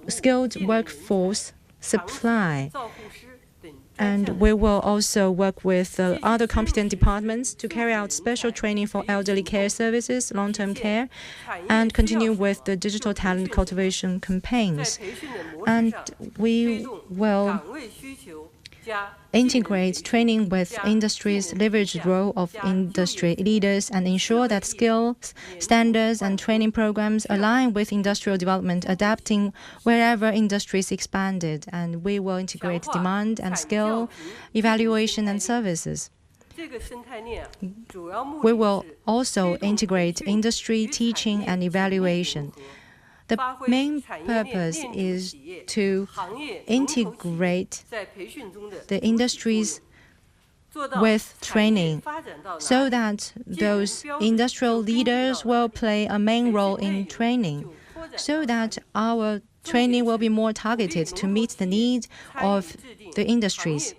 Speaker 3: skilled workforce supply. And we will also work with other competent departments to carry out special training for elderly care services, long-term care, and continue with the digital talent cultivation campaigns. And we will integrate training with industry's leveraged role of industry leaders and ensure that skills, standards, and training programs align with industrial development, adapting wherever industry is expanded. And we will integrate demand and skill evaluation and services. We will also integrate industry teaching and evaluation. The main purpose is to integrate the industries with training so that those industrial leaders will play a main role in training, so that our training will be more targeted to meet the needs of the industries.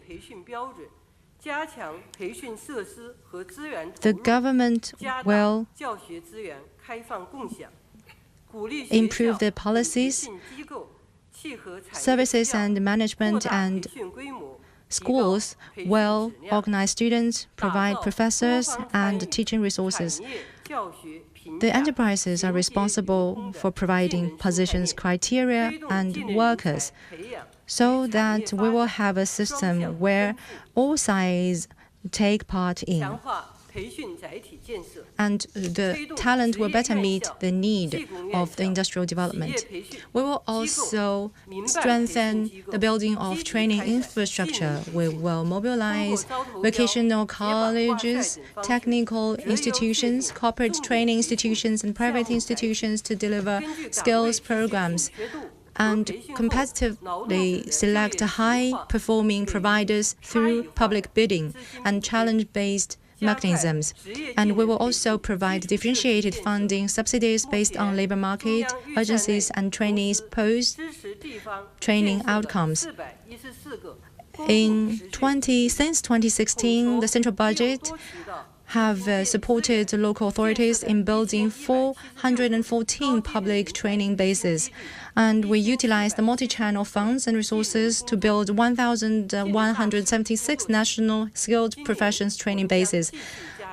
Speaker 3: The government will improve the policies, services and management, and schools will organize students, provide professors and teaching resources. The enterprises are responsible for providing positions, criteria, and workers, so that we will have a system where all sides take part in. And the talent will better meet the need of the industrial development. We will also strengthen the building of training infrastructure. We will mobilize vocational colleges, technical institutions, corporate training institutions, and private institutions to deliver skills programs and competitively select high-performing providers through public bidding and challenge-based mechanisms. And we will also provide differentiated funding subsidies based on labor market, urgencies, and trainees' post-training outcomes. Since 2016, the central budget have supported local authorities in building 414 public training bases. And we utilize the multi-channel funds and resources to build 1,176 national skilled professions training bases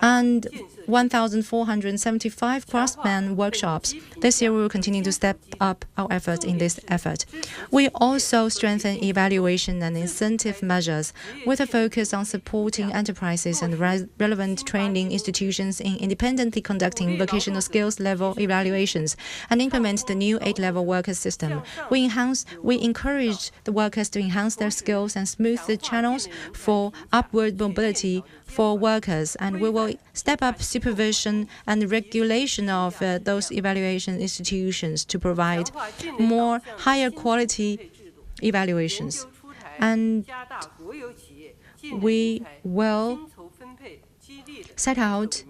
Speaker 3: and 1,475 craftsman workshops. This year, we will continue to step up our efforts in this effort. We also strengthen evaluation and incentive measures with a focus on supporting enterprises and relevant training institutions in independently conducting vocational skills level evaluations and implement the new 8-level worker system. We encourage the workers to enhance their skills and smooth the channels for upward mobility for workers, and we will step up supervision and regulation of those evaluation institutions to provide more higher quality evaluations. And we will set out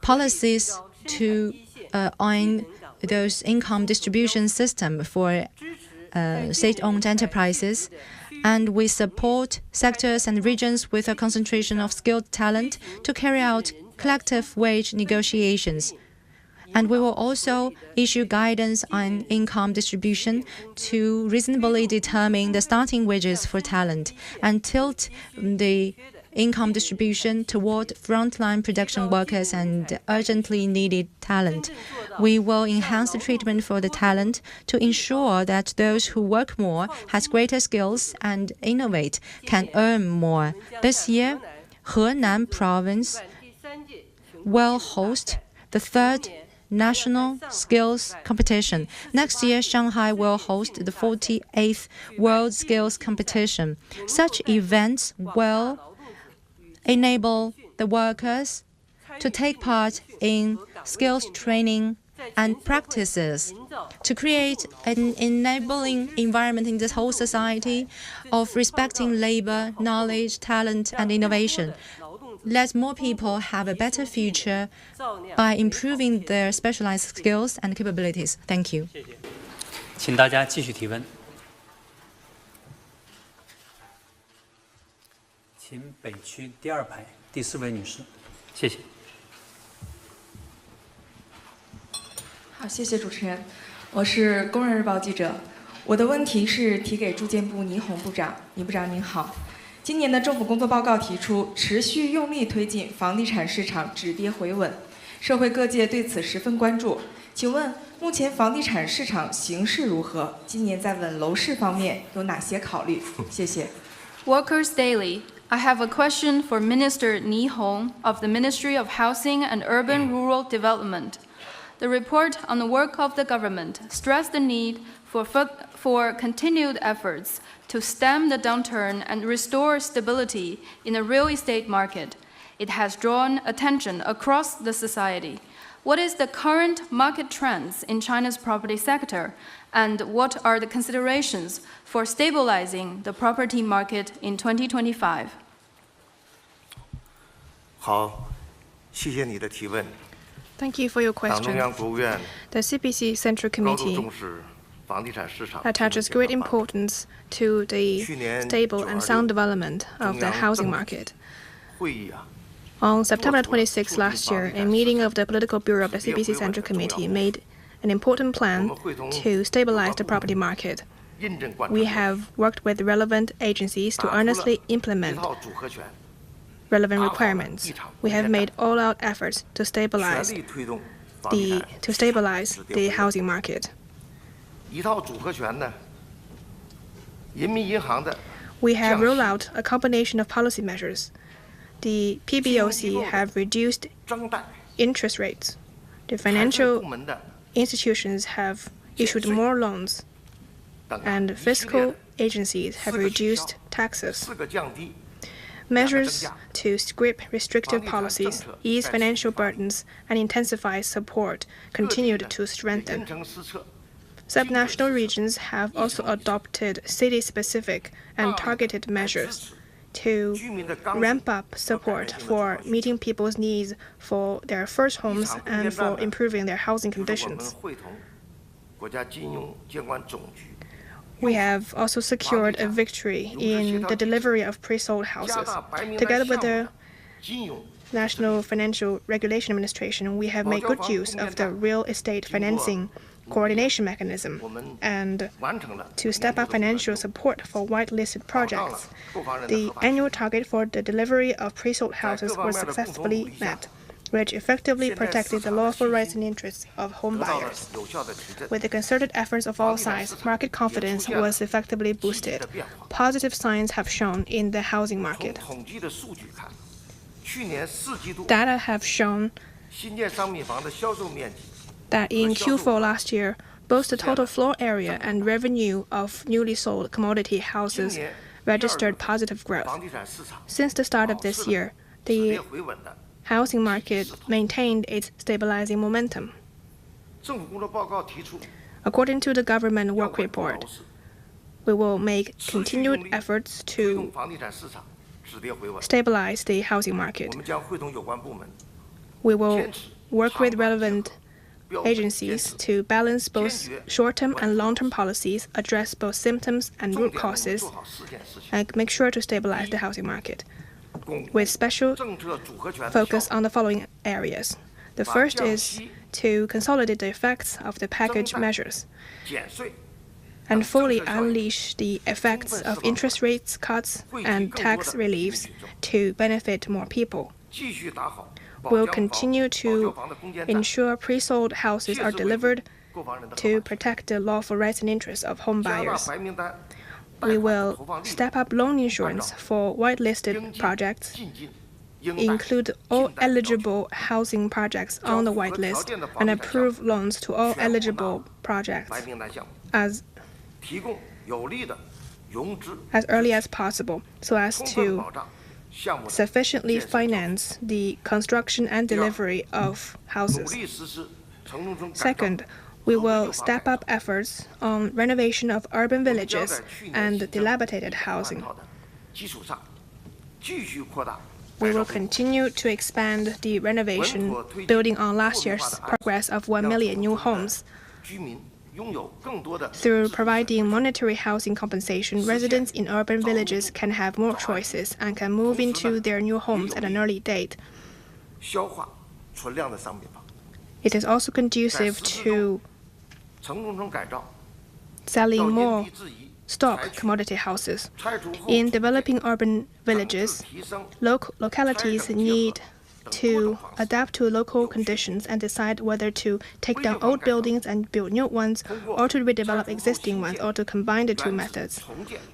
Speaker 3: policies to on those income distribution system for state-owned enterprises. And we support sectors and regions with a concentration of skilled talent to carry out collective wage negotiations. And we will also issue guidance on income distribution to reasonably determine the starting wages for talent and tilt the income distribution toward frontline production workers and urgently needed talent. We will enhance the treatment for the talent to ensure that those who work more, has greater skills, and innovate can earn more. This year, Henan province will host the 3rd National Skills Competition. Next year, Shanghai will host the 48th World Skills Competition. Such events will enable the workers to take part in skills training and practices to create an enabling environment in this whole society of respecting labor, knowledge, talent, and innovation. Let more people have a better future by improving their specialized skills and capabilities. Thank you.
Speaker 2: 请大家继续提问。请北区第2排第4位女士，谢谢。
Speaker 14: 好，谢谢主持人，我是工人日报记者。我的问题是提给住建部倪虹部长。倪部长您好，今年的政府工作报告提出，持续用力推进房地产市场止跌回稳，社会各界对此十分关注。请问，目前房地产市场形势如何？今年在稳楼市方面有哪些考虑？谢谢。
Speaker 4: Workers Daily. I have a question for Minister Ni Hong of the Ministry of Housing and Urban-Rural Development. The report on the work of the government stressed the need for continued efforts to stem the downturn and restore stability in the real estate market. It has drawn attention across the society. What is the current market trends in China's property sector, and what are the considerations for stabilizing the property market in 2025?
Speaker 9: 好，谢谢你的提问。
Speaker 10: Thank you for your
Speaker 9: 党中
Speaker 10: question.
Speaker 9: 央、国务院
Speaker 10: The CPC Central
Speaker 9: 高度
Speaker 10: Committee
Speaker 9: 重视房地产市场
Speaker 10: attaches great importance to the
Speaker 9: 去年
Speaker 10: stable and sound development of the housing market.
Speaker 9: 会议啊，
Speaker 10: On September 26 last year, a meeting of the Political Bureau of the CPC Central Committee made an important plan to stabilize the property market.
Speaker 9: 印证贯
Speaker 10: We
Speaker 9: 彻
Speaker 10: have worked with relevant agencies to earnestly
Speaker 9: 一
Speaker 10: implement
Speaker 9: 套组合拳，
Speaker 10: relevant requirements. We have made all-out efforts to
Speaker 9: 全
Speaker 10: stabilize
Speaker 9: 力推动房地产
Speaker 10: the housing market.
Speaker 9: 一套组合拳呢，人民银行的
Speaker 10: We have rolled out a combination of policy measures. The PBOC have reduced
Speaker 9: 张贷
Speaker 10: interest rates. The
Speaker 9: 财政
Speaker 10: financial
Speaker 9: 部门的
Speaker 10: institutions have issued more loans,
Speaker 9: 等
Speaker 10: and
Speaker 9: 一系列
Speaker 10: fiscal agencies have reduced taxes.
Speaker 9: 4个降低，
Speaker 10: Measures to script restrictive policies, ease financial burdens, and intensify support continued to
Speaker 9: 人
Speaker 10: strengthen.
Speaker 9: 城施策，
Speaker 10: Subnational regions have also adopted city-specific and targeted measures to
Speaker 9: 居民的刚性
Speaker 10: ramp up support for meeting people's needs for their first homes and for improving their housing
Speaker 9: 我们
Speaker 10: conditions.
Speaker 9: 会同国家金融监管总局
Speaker 10: We have also secured a victory in the delivery of pre-sold
Speaker 9: 加
Speaker 10: houses.
Speaker 9: 大白名单
Speaker 10: Together with
Speaker 9: 项
Speaker 10: the
Speaker 9: 目金融
Speaker 10: National Financial Regulation Administration, we have made good use of the real estate financing coordination mechanism
Speaker 9: 我们
Speaker 10: and
Speaker 9: 完成了
Speaker 10: to step up financial support for whitelisted
Speaker 9: 保障了
Speaker 10: projects.
Speaker 9: 购房人的
Speaker 10: The
Speaker 9: 合法性。
Speaker 10: annual target for the delivery of pre-sold houses was successfully met, which effectively protected the lawful rights and interests of home
Speaker 9: 得到了
Speaker 10: buyers.
Speaker 9: 有效的提振。
Speaker 10: With the concerted efforts of all sides, market confidence was effectively boosted. Positive signs have shown in the housing
Speaker 9: 从
Speaker 10: market.
Speaker 9: 统计的数据看，去年4季度
Speaker 10: Data have shown
Speaker 9: 新建商品房的销售面积
Speaker 10: that in Q4 last year, both the total floor area and revenue of newly sold commodity houses registered positive growth.
Speaker 9: 房地产市场
Speaker 10: Since the start of this year,
Speaker 9: 止跌
Speaker 10: the
Speaker 9: 回稳的。
Speaker 10: housing market maintained its stabilizing momentum.
Speaker 9: 政府工作报告提出，
Speaker 10: According to the government
Speaker 9: 要
Speaker 10: work
Speaker 9: 稳住楼
Speaker 10: report,
Speaker 9: 市，
Speaker 10: we will make
Speaker 9: 持续
Speaker 10: continued
Speaker 9: 用力
Speaker 10: efforts
Speaker 9: 推动
Speaker 10: to
Speaker 9: 房地产市场止跌回稳。
Speaker 10: stabilize the housing
Speaker 9: 我
Speaker 10: market.
Speaker 9: 们将会同有关部门
Speaker 10: We will
Speaker 9: 坚持
Speaker 10: work with
Speaker 9: 长短
Speaker 10: relevant
Speaker 9: 标准坚
Speaker 10: agencies
Speaker 9: 持
Speaker 10: to balance both short-term and long-term policies, address both symptoms and
Speaker 9: 重
Speaker 10: root
Speaker 9: 点我们
Speaker 10: causes,
Speaker 9: 做好4件事情：
Speaker 10: and make sure to stabilize the housing market.
Speaker 9: 巩固
Speaker 10: With special
Speaker 9: 政策组合拳的
Speaker 10: focus
Speaker 9: 效
Speaker 10: on the following areas. The first is to consolidate the effects of the package measures
Speaker 9: 减税
Speaker 10: and fully unleash the effects of interest rates cuts and tax reliefs to benefit more people.
Speaker 9: 继续打好保
Speaker 10: We'll
Speaker 9: 交房
Speaker 10: continue
Speaker 9: 保交
Speaker 10: to
Speaker 9: 房的攻坚战，
Speaker 10: ensure pre-sold houses
Speaker 9: 切
Speaker 10: are
Speaker 9: 实维护
Speaker 10: delivered
Speaker 9: 购房人的合
Speaker 10: to
Speaker 9: 法性
Speaker 10: protect the lawful rights and interests of home
Speaker 9: 加大
Speaker 10: buyers.
Speaker 9: 白名单
Speaker 10: We
Speaker 9: 贷款的
Speaker 10: will
Speaker 9: 投放力度
Speaker 10: step up loan insurance for
Speaker 9: 应
Speaker 10: whitelisted
Speaker 9: 尽
Speaker 10: projects,
Speaker 9: 尽尽应贷
Speaker 10: include all
Speaker 9: 尽贷的要求
Speaker 10: eligible housing projects on the whitelist, and approve loans to all eligible
Speaker 9: 白
Speaker 10: projects
Speaker 9: 名单项目，
Speaker 10: as
Speaker 9: 提供有利的融资
Speaker 10: early as possible so as
Speaker 9: 充分
Speaker 10: to
Speaker 9: 保障
Speaker 10: sufficiently finance the construction and delivery of houses. Second, we will step up efforts on renovation of urban villages and dilapidated housing. We will continue to expand the renovation, building on last year's progress of 1 million new homes. Through providing monetary housing compensation, residents in urban villages can have more choices and can move into their new homes at an early date. It is also conducive to selling more stock commodity houses. In developing urban villages, localities need to adapt to local conditions and decide whether to take down old buildings and build new ones, or to redevelop existing ones, or to combine the two methods.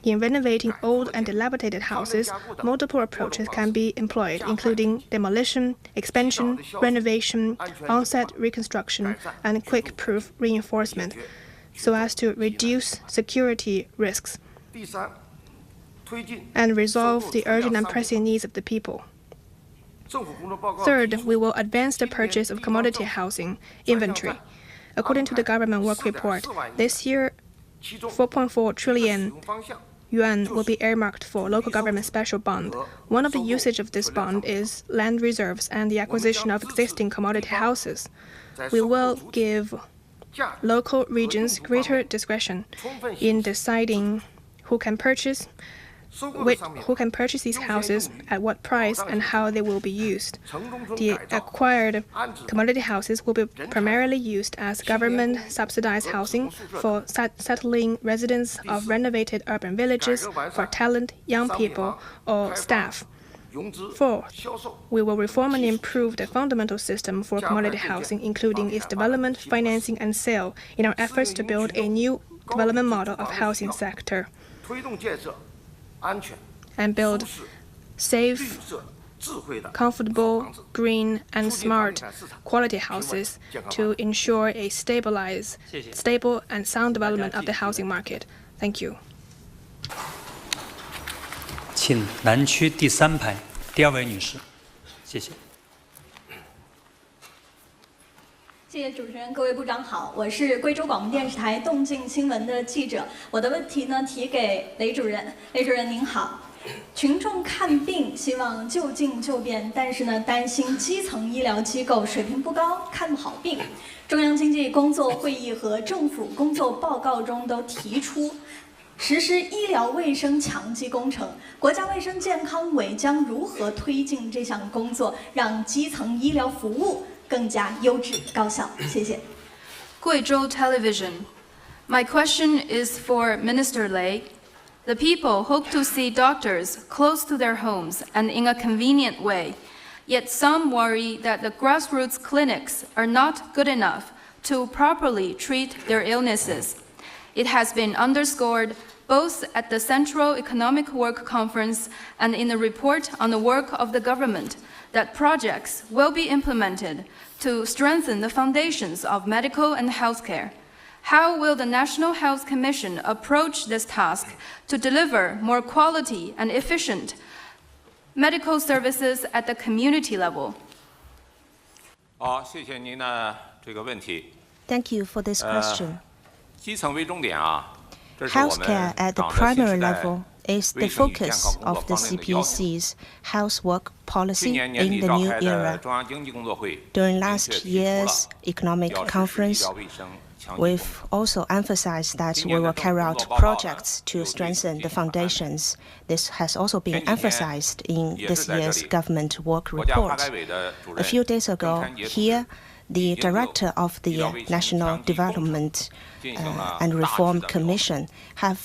Speaker 10: In renovating old and dilapidated houses, multiple approaches can be employed, including demolition, expansion, renovation, on-site reconstruction, and quick-proof reinforcement, so as to reduce security risks and resolve the urgent and pressing needs of the people. Third, we will advance the purchase of commodity housing inventory. According to the government work report, this year, 4.4 trillion yuan will be earmarked for local government special bond. One of the usage of this bond is land reserves and the acquisition of existing commodity houses. We will give local regions greater discretion in deciding who can purchase these houses, at what price, and how they will be used. The acquired commodity houses will be primarily used as government-subsidized housing for settling residents of renovated urban villages, for talent, young people, or staff. Fourth, we will reform and improve the fundamental system for commodity housing, including its development, financing, and sale, in our efforts to build a new development model of housing sector and build safe, comfortable, green, and smart quality houses to ensure a stable and sound development of the housing market. Thank you.
Speaker 2: 请南区第3排第2位女士，谢谢。
Speaker 15: 谢谢主持人，各位部长好，我是贵州广播电视台动静新闻的记者。我的问题呢提给雷主任。雷主任您好，群众看病希望就近就便，但是呢担心基层医疗机构水平不高，看不好病。中央经济工作会议和政府工作报告中都提出，实施医疗卫生强基工程。国家卫生健康委将如何推进这项工作，让基层医疗服务 更加优质高效，谢谢。
Speaker 4: Guizhou Television. My question is for Minister Lei. The people hope to see doctors close to their homes and in a convenient way. Yet some worry that the grassroots clinics are not good enough to properly treat their illnesses. It has been underscored both at the Central Economic Work Conference and in the report on the work of the government that projects will be implemented to strengthen the foundations of medical and healthcare. How will the National Health Commission approach this task to deliver more quality and efficient medical services at the community level?
Speaker 16: 好，谢谢您的这个问题。
Speaker 12: Thank you for this question.
Speaker 16: 基层为重点啊，这是我们
Speaker 12: Healthcare at the
Speaker 16: 党的
Speaker 12: primary
Speaker 16: 新时代
Speaker 12: level is the
Speaker 16: 卫生与健
Speaker 12: focus
Speaker 16: 康工
Speaker 12: of
Speaker 16: 作
Speaker 12: the
Speaker 16: 方面的要求。
Speaker 12: CPC's health work
Speaker 16: 去
Speaker 12: policy
Speaker 16: 年年
Speaker 12: in
Speaker 16: 底
Speaker 12: the
Speaker 16: 召
Speaker 12: new
Speaker 16: 开的
Speaker 12: era.
Speaker 16: 中央经济工作会
Speaker 12: During
Speaker 16: 明
Speaker 12: last
Speaker 16: 确提出
Speaker 12: year's
Speaker 16: 了
Speaker 12: economic
Speaker 16: 要实施医
Speaker 12: conference,
Speaker 16: 疗卫生强基工
Speaker 12: we've
Speaker 16: 程。
Speaker 12: also emphasized that we
Speaker 16: 今年
Speaker 12: will
Speaker 16: 的政府
Speaker 12: carry
Speaker 16: 工
Speaker 12: out
Speaker 16: 作报告
Speaker 12: projects
Speaker 16: 呢
Speaker 12: to
Speaker 16: 有类似
Speaker 12: strengthen the
Speaker 16: 进行安排。
Speaker 12: foundations. This has also been
Speaker 16: 前几天
Speaker 12: emphasized in
Speaker 16: 也
Speaker 12: this
Speaker 16: 是在这
Speaker 12: year's
Speaker 16: 里
Speaker 12: government work
Speaker 16: 国家发
Speaker 12: report.
Speaker 16: 改委的主
Speaker 12: A
Speaker 16: 任
Speaker 12: few days
Speaker 16: 郑
Speaker 12: ago,
Speaker 16: 开杰同
Speaker 12: here,
Speaker 16: 志
Speaker 12: the
Speaker 16: 已经有
Speaker 12: director of
Speaker 16: 医疗
Speaker 12: the
Speaker 16: 卫生
Speaker 12: National
Speaker 16: 强基工程
Speaker 12: Development
Speaker 16: 进行了
Speaker 12: and
Speaker 16: 大致
Speaker 12: Reform
Speaker 16: 的描述。
Speaker 12: Commission have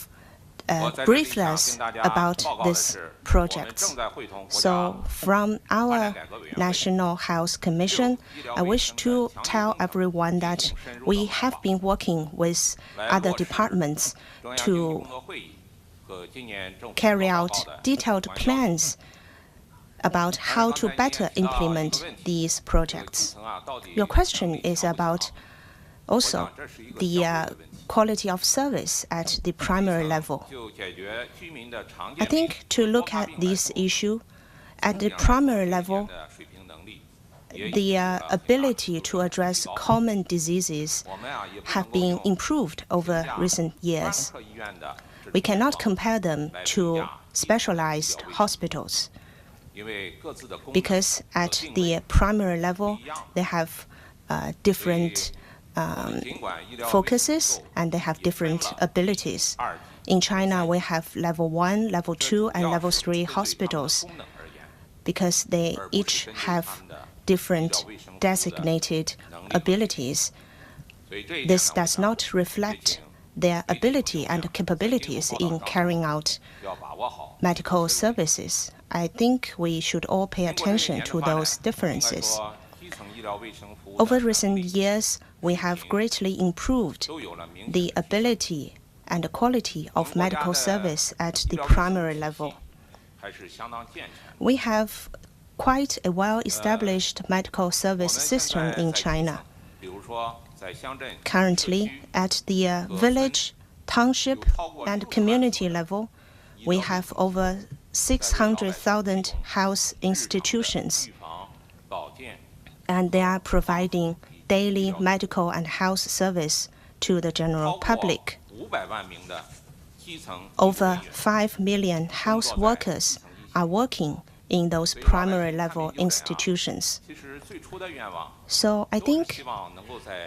Speaker 16: 我在这里
Speaker 12: briefed
Speaker 16: 想
Speaker 12: us
Speaker 16: 跟大家
Speaker 12: about
Speaker 16: 报告的
Speaker 12: this
Speaker 16: 是，我们
Speaker 12: project.
Speaker 16: 正在会同国家
Speaker 12: So, from
Speaker 16: 发
Speaker 12: our
Speaker 16: 展改革委员会
Speaker 12: National Health Commission, I wish to tell everyone that we have been working with
Speaker 16: 来
Speaker 12: other
Speaker 16: 落实
Speaker 12: departments
Speaker 16: 中央经济
Speaker 12: to
Speaker 16: 工作会议和今年政府
Speaker 12: carry
Speaker 16: 工作
Speaker 12: out
Speaker 16: 报告的
Speaker 12: detailed
Speaker 16: 有关要求。
Speaker 12: plans about how to better implement these projects. Your question is about also the quality of service at the primary level.
Speaker 16: 就解决居民的常
Speaker 12: I
Speaker 16: 见病
Speaker 12: think to look at this issue, At the primary level, the ability to address common diseases have been improved over recent years. We cannot compare them to specialized hospitals because at the primary level, they have different focuses and they have different abilities. In China, we have level 1, level 2, and level 3 hospitals because they each have different designated abilities. This does not reflect their ability and capabilities in carrying out medical services. I think we should all pay attention to those differences. Over recent years, we have greatly improved the ability and the quality of medical service at the primary level. We have quite a well-established medical service system in China. Currently, at the village, township, and community level, we have over 600,000 health institutions, and they are providing daily medical and health service to the general public. Over 5 million health workers are working in those primary level institutions. So I think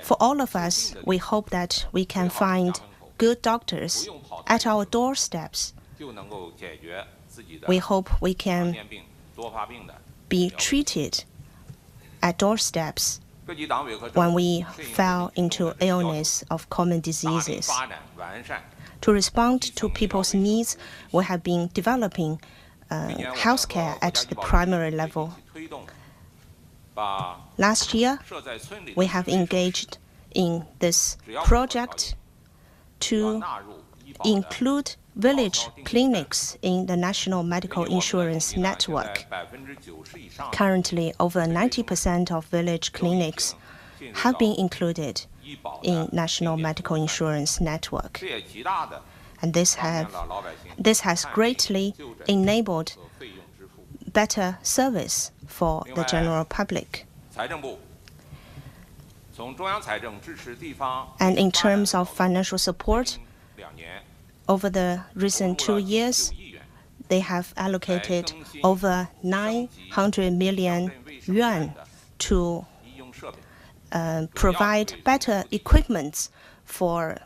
Speaker 12: for all of us, we hope that we can find good doctors at our doorsteps. We hope we can be treated at doorsteps when we fell into illness of common diseases. To respond to people's needs, we have been developing healthcare at the primary level. Last year, we have engaged in this project to include village clinics in the National Medical Insurance Network. Currently, over 90% of village clinics have been included in National Medical Insurance Network. And this has greatly enabled better service for the general public. And in terms of financial support, over the recent 2 years, they have allocated over 900 million yuan to provide better equipment for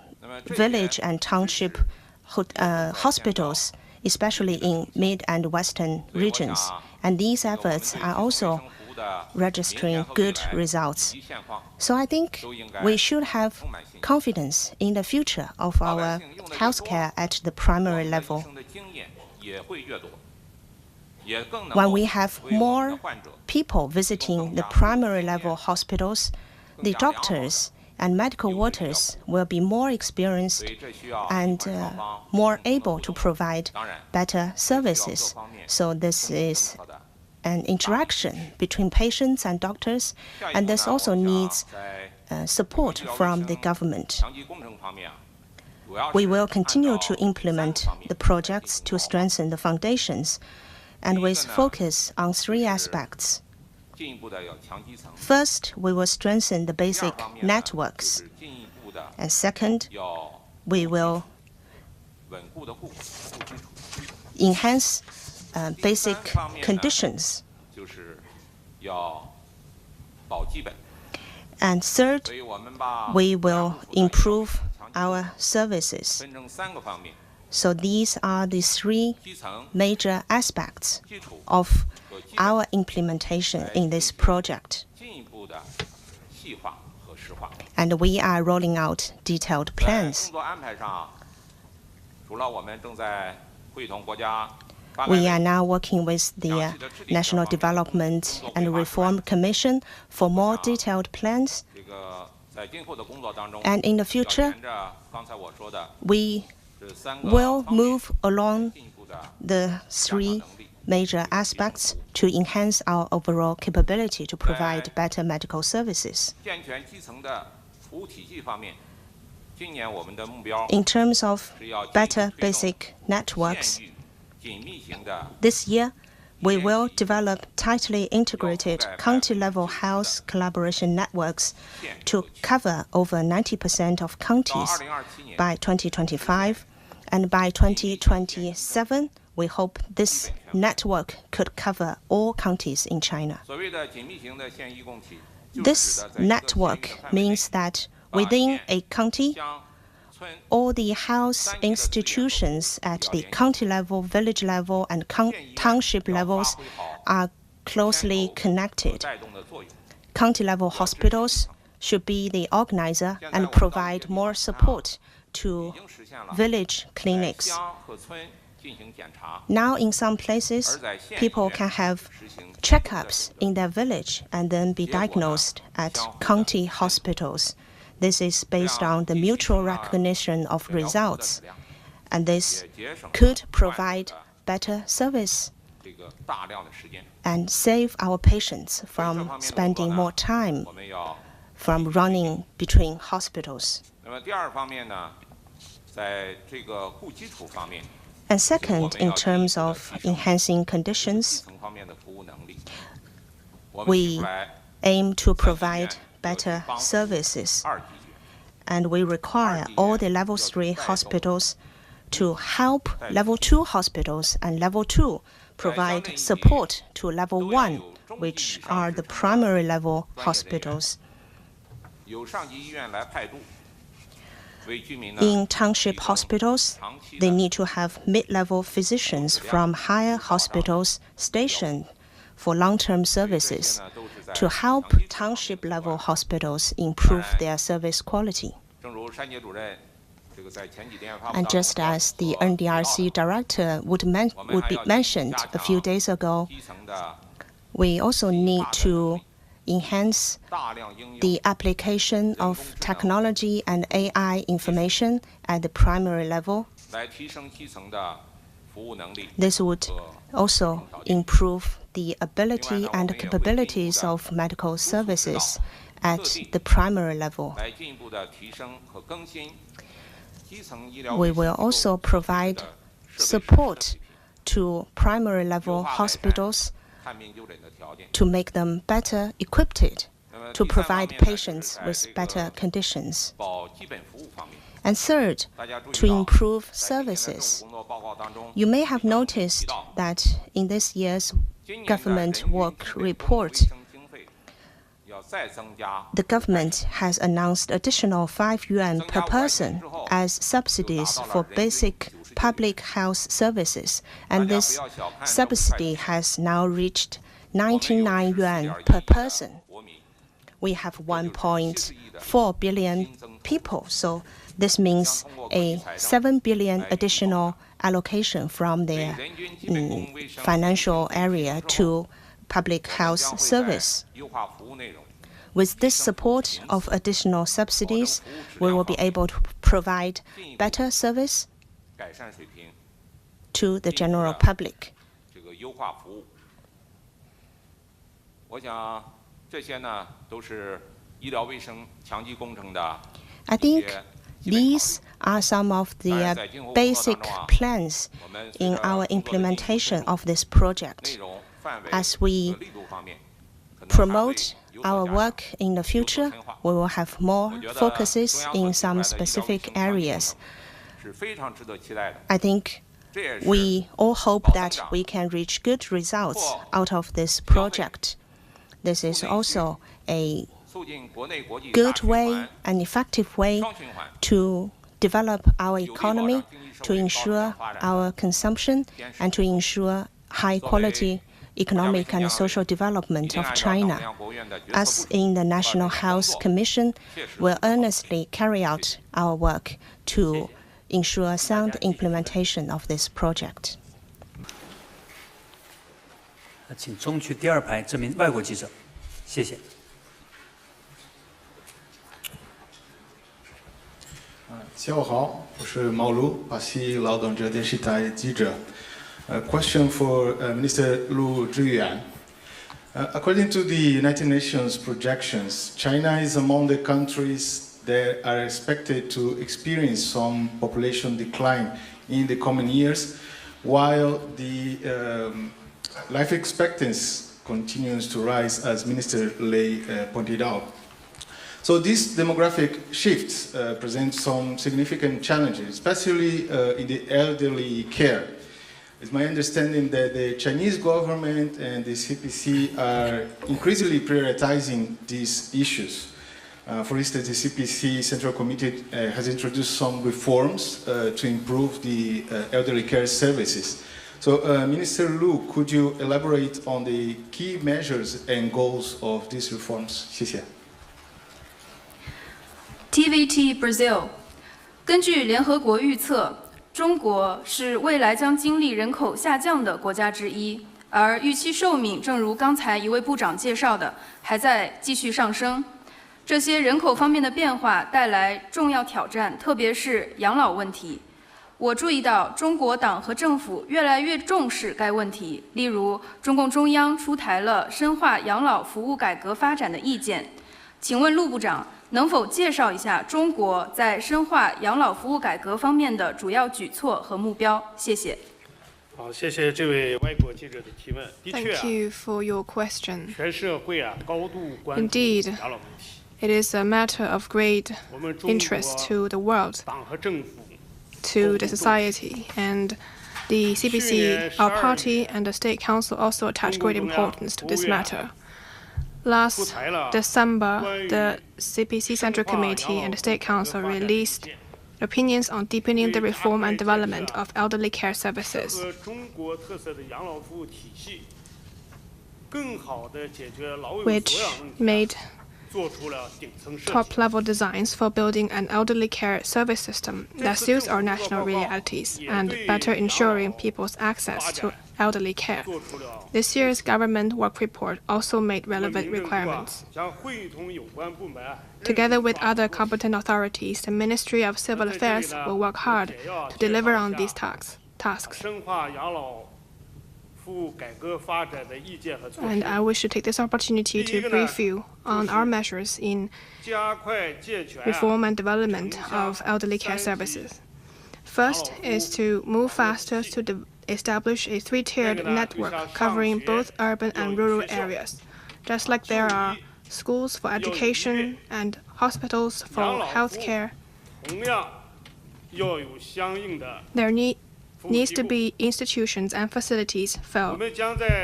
Speaker 12: village and township hospitals, especially in mid and western regions. And these efforts are also registering good results. So I think we should have confidence in the future of our healthcare at the primary level. When we have more people visiting the primary level hospitals, the doctors and medical workers will be more experienced and more able to provide better services. So this is an interaction between patients and doctors, and this also needs support from the government. We will continue to implement the projects to strengthen the foundations, and with focus on 3 aspects. First, we will strengthen the basic networks. And second, we will enhance basic conditions. And third, we will improve our services. So these are the 3 major aspects of our implementation in this project. And we are rolling out detailed plans. We are now working with the National Development and Reform Commission for more detailed plans. And in the future, we will move along the 3 major aspects to enhance our overall capability to provide better medical services. In terms of better basic networks, this year We will develop tightly integrated county-level health collaboration networks to cover over 90% of counties by 2025, and by 2027, we hope this network could cover all counties in China. This network means that within a county, all the health institutions at the county level, village level, and township levels are closely connected. County-level hospitals should be the organizer and provide more support to village clinics. Now, in some places, people can have checkups in their village and then be diagnosed at county hospitals. This is based on the mutual recognition of results, and this could provide better service and save our patients from spending more time from running between hospitals. And second, in terms of enhancing conditions, we aim to provide better services, and we require all the level 3 hospitals to help level 2 hospitals and level 2 provide support to level 1, which are the primary level hospitals. In township hospitals, they need to have mid-level physicians from higher hospitals stationed for long-term services to help township-level hospitals improve their service quality. And just as the NDRC director would be mentioned a few days ago, we also need to enhance the application of technology and AI information at the primary level. This would also improve the ability and capabilities of medical services at the primary level. We will also provide support to primary level hospitals to make them better equipped to provide patients with better conditions. And third, to improve services. You may have noticed that in this year's government work report, the government has announced additional 5 yuan per person as subsidies for basic public health services, and this subsidy has now reached 99 yuan per person. We have 1.4 billion people, so this means a 7 billion additional allocation from their financial area to public health service. With this support of additional subsidies, we will be able to provide better service to the general public. I think these are some of the basic plans in our implementation of this project. As we promote our work in the future, we will have more focuses in some specific areas. I think we all hope that we can reach good results out of this project. This is also a good way, an effective way to develop our economy, to ensure our consumption, and to ensure high-quality economic and social development of China. Us in the National Health Commission will earnestly carry out our work to ensure sound implementation of this project.
Speaker 2: 请中区第2排这名外国记者，谢谢。
Speaker 17: 下午好，我是毛卢，巴西劳动者电视台记者。A question for Minister Lu Zhiyuan. According to the United Nations projections, China is among the countries that are expected to experience some population decline in the coming years, while the life expectancy continues to rise, as Minister Lei pointed out. So these demographic shifts present some significant challenges, especially in the elderly care. It's my understanding that the Chinese government and the CPC are increasingly prioritizing these issues. For instance, the CPC Central Committee has introduced some reforms to improve the elderly care services. So, Minister Lu, could you elaborate on the key measures and goals of these reforms? 谢谢。
Speaker 4: TVT Brazil， 根据联合国预测，中国是未来将经历人口下降的国家之一，而预期寿命正如刚才一位部长介绍的，还在继续上升。这些人口方面的变化带来重要挑战，特别是养老问题。我注意到中国党和政府越来越重视该问题，例如中共中央出台了深化养老服务改革发展的意见。请问陆部长能否介绍一下中国在深化养老服务改革方面的主要举措和目标？谢谢。
Speaker 18: 好，谢谢这位外国记者的提问。的确
Speaker 10: Thank you for your question.
Speaker 18: 全社会高度关注
Speaker 10: Indeed,
Speaker 18: 养老问题。
Speaker 10: it is a matter of great interest to the world,
Speaker 18: 党和政府
Speaker 10: to the society, and the CPC, our party, and the State Council also attach great importance to this matter. Last December, the CPC Central Committee and the State Council released opinions on deepening the reform and development of elderly care services, which made top-level designs for building an elderly care service system that suits our national realities and better ensuring people's access to elderly care. This year's government work report also made relevant requirements. Together with other competent authorities, the Ministry of Civil Affairs will work hard to deliver on these tasks. And I wish to take this opportunity to brief you on our measures in reform and development of elderly care services. First is to move faster to establish a three-tiered network covering both urban and rural areas. Just like there are schools for education and hospitals for health care, there needs to be institutions and facilities for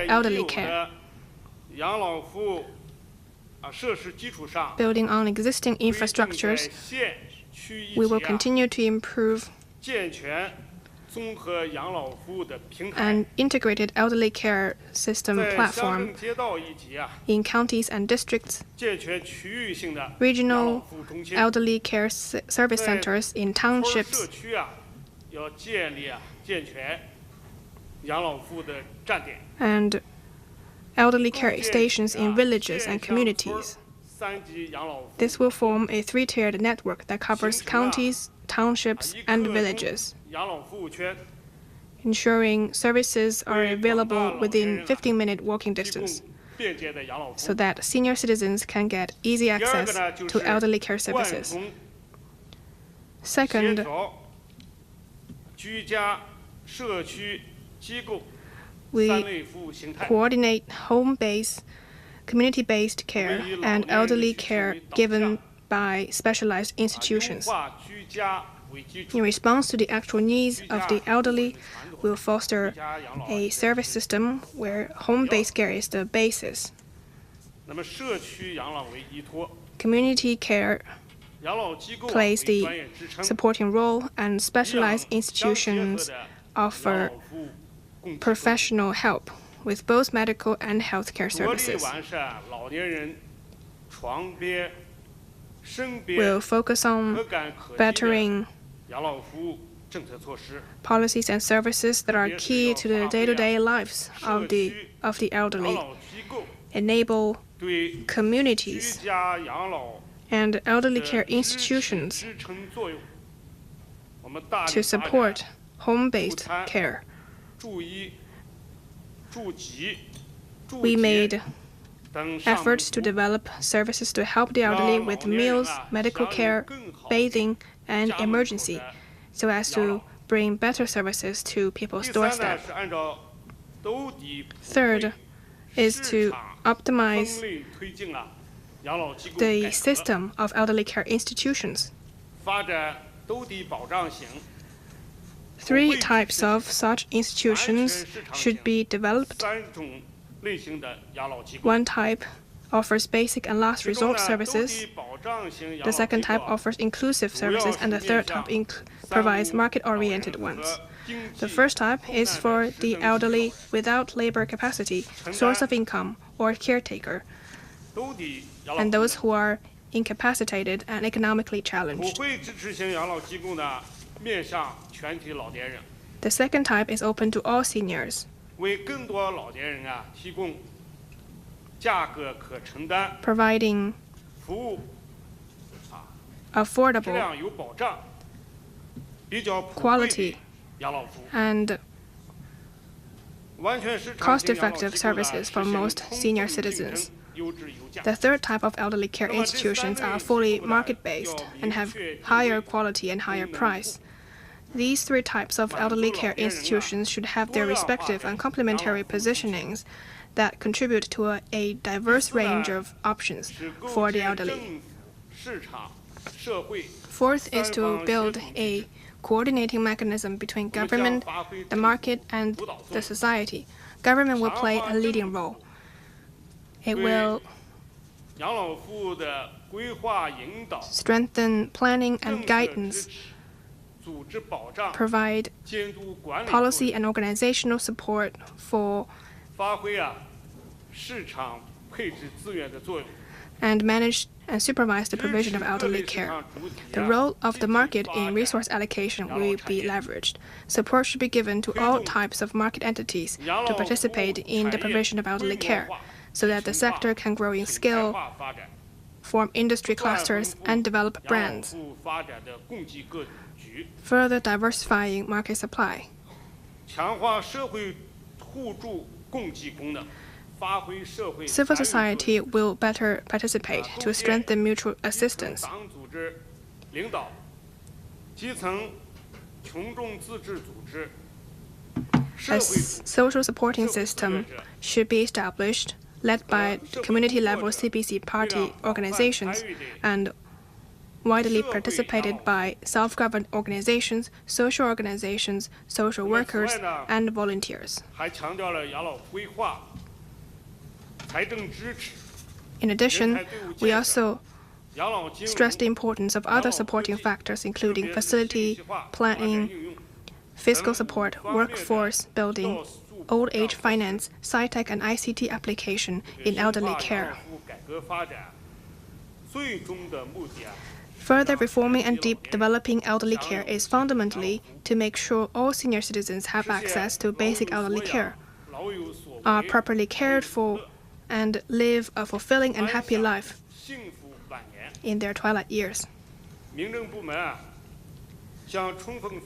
Speaker 10: elderly care. Building on existing infrastructures, we will continue to improve an integrated elderly care system platform in counties and districts, regional elderly care service centers in townships, and elderly care stations in villages and communities. This will form a three-tiered network that covers counties, townships, and villages, ensuring services are available within 15-minute walking distance, so that senior citizens can get easy access to elderly care services. Second, we coordinate home-based, community-based care and elderly care given by specialized institutions. In response to the actual needs of the elderly, we'll foster a service system where home-based care is the basis. Community care plays the supporting role, and specialized institutions offer professional help with both medical and healthcare services. We'll focus on bettering policies and services that are key to the day-to-day lives of the elderly, enable communities and elderly care institutions to support home-based care. We made efforts to develop services to help the elderly with meals, medical care, bathing, and emergency, so as to bring better services to people's doorstep. Third is to optimize the system of elderly care institutions. 3 types of such institutions should be developed. 1 type offers basic and last resort services. The 2nd type offers inclusive services, and the 3rd type provides market-oriented ones. The 1st type is for the elderly without labor capacity, source of income, or caretaker, and those who are incapacitated and economically challenged. The 2nd type is open to all seniors, providing affordable, quality, and cost-effective services for most senior citizens. The 3rd type of elderly care institutions are fully market-based and have higher quality and higher price. These 3 types of elderly care institutions should have their respective and complementary positionings that contribute to a diverse range of options for the elderly. 4th is to build a coordinating mechanism between government, the market, and the society. Government will play a leading role. It will strengthen planning and guidance, provide policy and organizational support for and manage and supervise the provision of elderly care. The role of the market in resource allocation will be leveraged. Support should be given to all types of market entities to participate in the provision of elderly care, so that the sector can grow in scale, form industry clusters, and develop brands, further diversifying market supply. Civil society will better participate to strengthen mutual assistance. A social supporting system should be established, led by community-level CBC party organizations and widely participated by self-governed organizations, social workers, and volunteers. In addition, we also stress the importance of other supporting factors, including facility planning, fiscal support, workforce building, old age finance, sci-tech and ICT application in elderly care. Further reforming and deep developing elderly care is fundamentally to make sure all senior citizens have access to basic elderly care, are properly cared for, and live a fulfilling and happy life in their twilight years.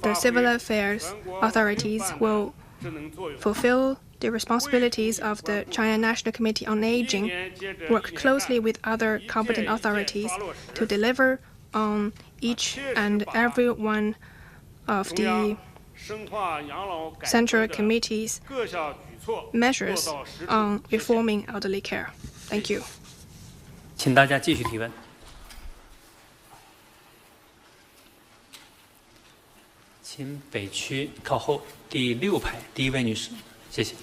Speaker 10: The civil affairs authorities will fulfill the responsibilities of the China National Committee on Aging, work closely with other competent authorities to deliver on each and every one of the Central Committee's measures on reforming elderly care. Thank you.
Speaker 2: 请大家继续提问。请北区靠后第6排第1位女士，谢谢。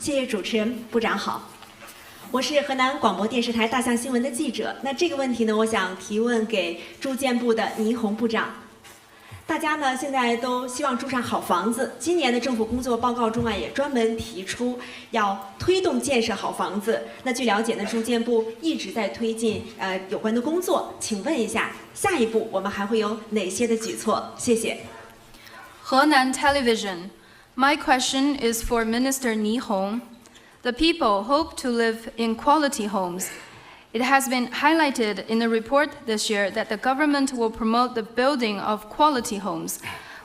Speaker 19: 谢谢主持人，部长好。我是河南广播电视台大象新闻的记者。那这个问题呢，我想提问给住建部的倪虹部长。大家呢现在都希望住上好房子。今年的政府工作报告中啊，也专门提出要推动建设好房子。那据了解呢，住建部一直在推进有关的工作。请问一下，下一步我们还会有哪些的举措？谢谢。
Speaker 4: Henan Television. My question is for Minister Ni Hong. The people hope to live in quality homes. It has been highlighted in the report this year that the government will promote the building of quality homes.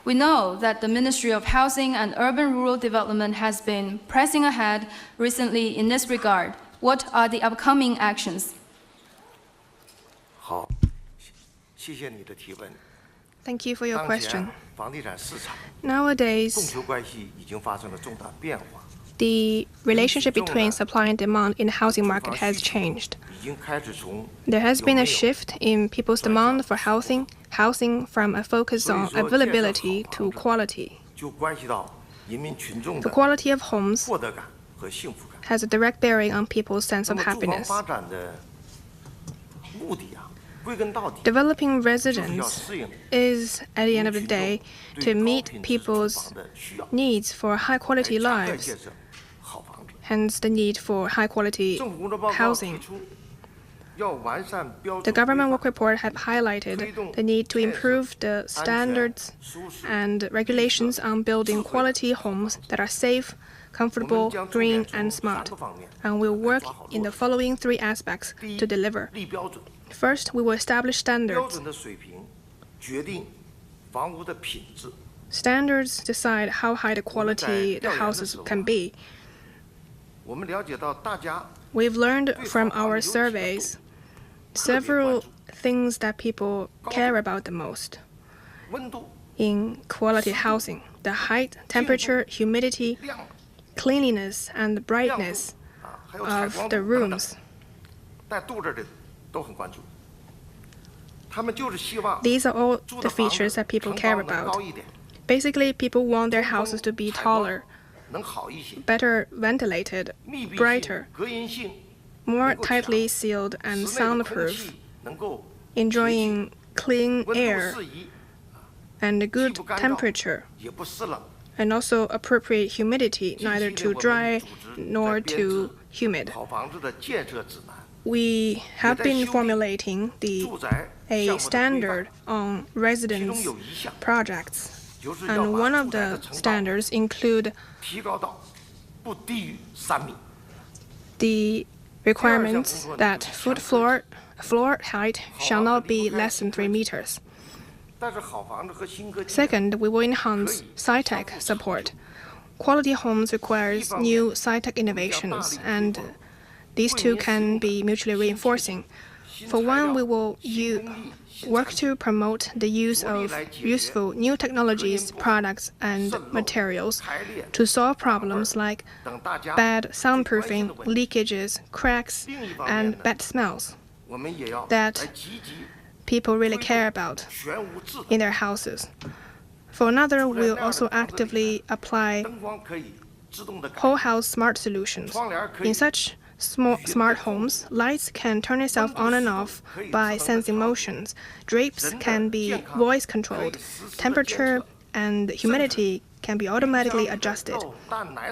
Speaker 4: We know that the Ministry of Housing and Urban Rural Development has been pressing ahead recently in this regard. What are the upcoming actions?
Speaker 9: 好，谢谢你的提问。
Speaker 10: Thank you for your question. Nowadays, the relationship between supply and demand in the housing market has changed. There has been a shift in people's demand for housing from a focus on availability to quality. The quality of homes has a direct bearing on people's sense of happiness. Developing residence is, at the end of the day, to meet people's needs for high-quality lives, hence the need for high-quality housing. The government work report have highlighted the need to improve the standards and regulations on building quality homes that are safe, comfortable, green, and smart, and will work in the following 3 aspects to deliver. First, we will establish standards. Standards decide how high the quality the houses can be. We've learned from our surveys several things that people care about the most in quality housing: the height, temperature, humidity, cleanliness, and the brightness of the rooms. These are all the features that people care about. Basically, people want their houses to be taller, better ventilated, brighter, more tightly sealed and soundproof, enjoying clean air and a good temperature, and also appropriate humidity, neither too dry nor too humid. We have been formulating a standard on residence projects, and one of the standards include the requirements that floor height shall not be less than 3 meters. Second, we will enhance sci-tech support. Quality homes requires new sci-tech innovations, and these two can be mutually reinforcing. For one, we will work to promote the use of useful new technologies, products, and materials to solve problems like bad soundproofing, leakages, cracks, and bad smells that people really care about in their houses. For another, we'll also actively apply whole house smart solutions. In such smart homes, lights can turn itself on and off by sensing motions. Drapes can be voice controlled. Temperature and humidity can be automatically adjusted.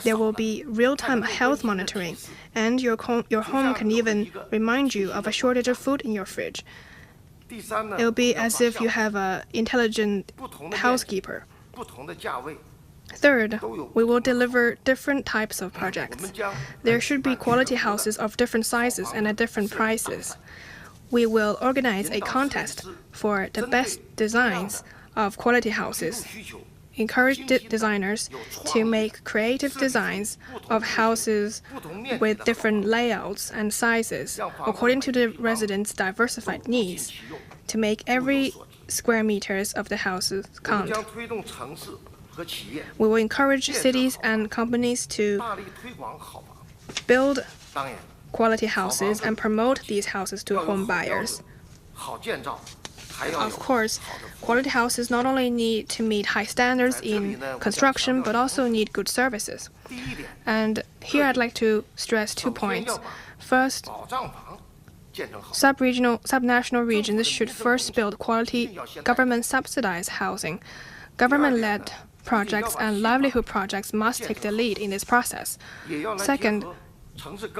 Speaker 10: There will be real-time health monitoring, and your home can even remind you of a shortage of food in your fridge. It will be as if you have an intelligent housekeeper. Third, we will deliver different types of projects. There should be quality houses of different sizes and at different prices. We will organize a contest for the best designs of quality houses. Encourage designers to make creative designs of houses with different layouts and sizes according to the residents' diversified needs to make every square meters of the houses count. We will encourage cities and companies to build quality houses and promote these houses to home buyers. Of course, quality houses not only need to meet high standards in construction, but also need good services. And here I'd like to stress 2 points. First, subnational regions should first build quality government-subsidized housing. Government-led projects and livelihood projects must take the lead in this process. Second,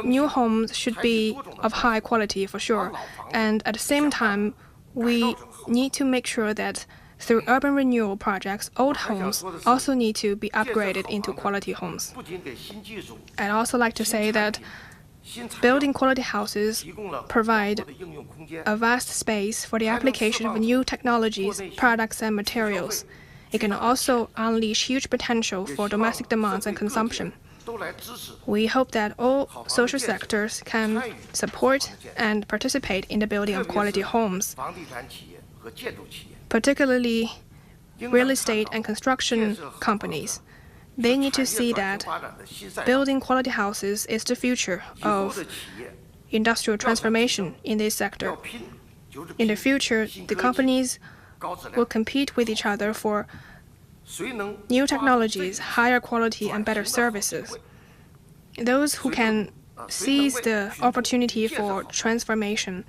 Speaker 10: new homes should be of high quality for sure, and at the same time, we need to make sure that through urban renewal projects, old homes also need to be upgraded into quality homes. I'd also like to say that building quality houses provide a vast space for the application of new technologies, products, and materials. It can also unleash huge potential for domestic demands and consumption. We hope that all social sectors can support and participate in the building of quality homes. particularly real estate and construction companies. They need to see that building quality houses is the future of industrial transformation in this sector. In the future, the companies will compete with each other for new technologies, higher quality, and better services. Those who can seize the opportunity for transformation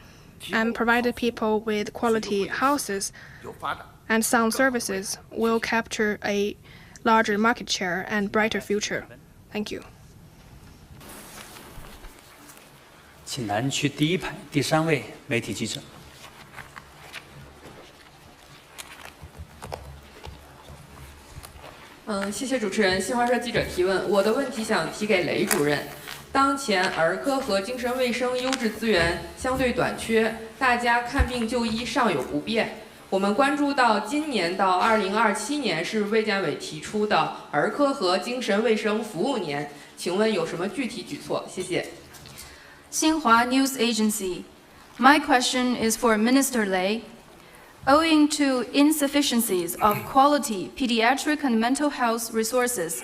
Speaker 10: and provide the people with quality houses and sound services will capture a larger market share and brighter future. Thank you.
Speaker 2: 请南区第一排第3位媒体记者。
Speaker 20: 谢谢主持人。新华社记者提问，我的问题想提给雷主任。当前儿科和精神卫生优质资源相对短缺，大家看病就医尚有不便。我们关注到今年到2027年是卫健委提出的儿科和精神卫生服务年，请问有什么具体举措？谢谢。
Speaker 4: Xinhua News Agency. My question is for Minister Lei. Owing to insufficiencies of quality pediatric and mental health resources,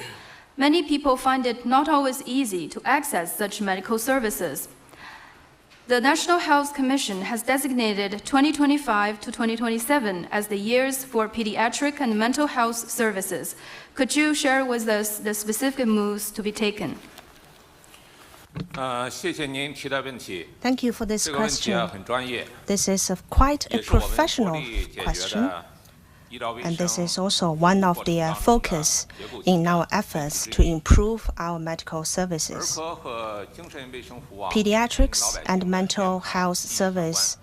Speaker 4: many people find it not always easy to access such medical services. The National Health Commission has designated 2025 to 2027 as the years for pediatric and mental health services. Could you share with us the specific moves to be taken?
Speaker 16: 谢谢您提的问题。
Speaker 12: Thank you for this
Speaker 16: 这个问题
Speaker 12: question.
Speaker 16: 很专业，
Speaker 12: This is quite a professional question, and this is also one of the focus in our efforts to improve our medical
Speaker 16: 儿
Speaker 12: services.
Speaker 16: 科和精神卫生服务啊，
Speaker 12: Pediatrics and mental health service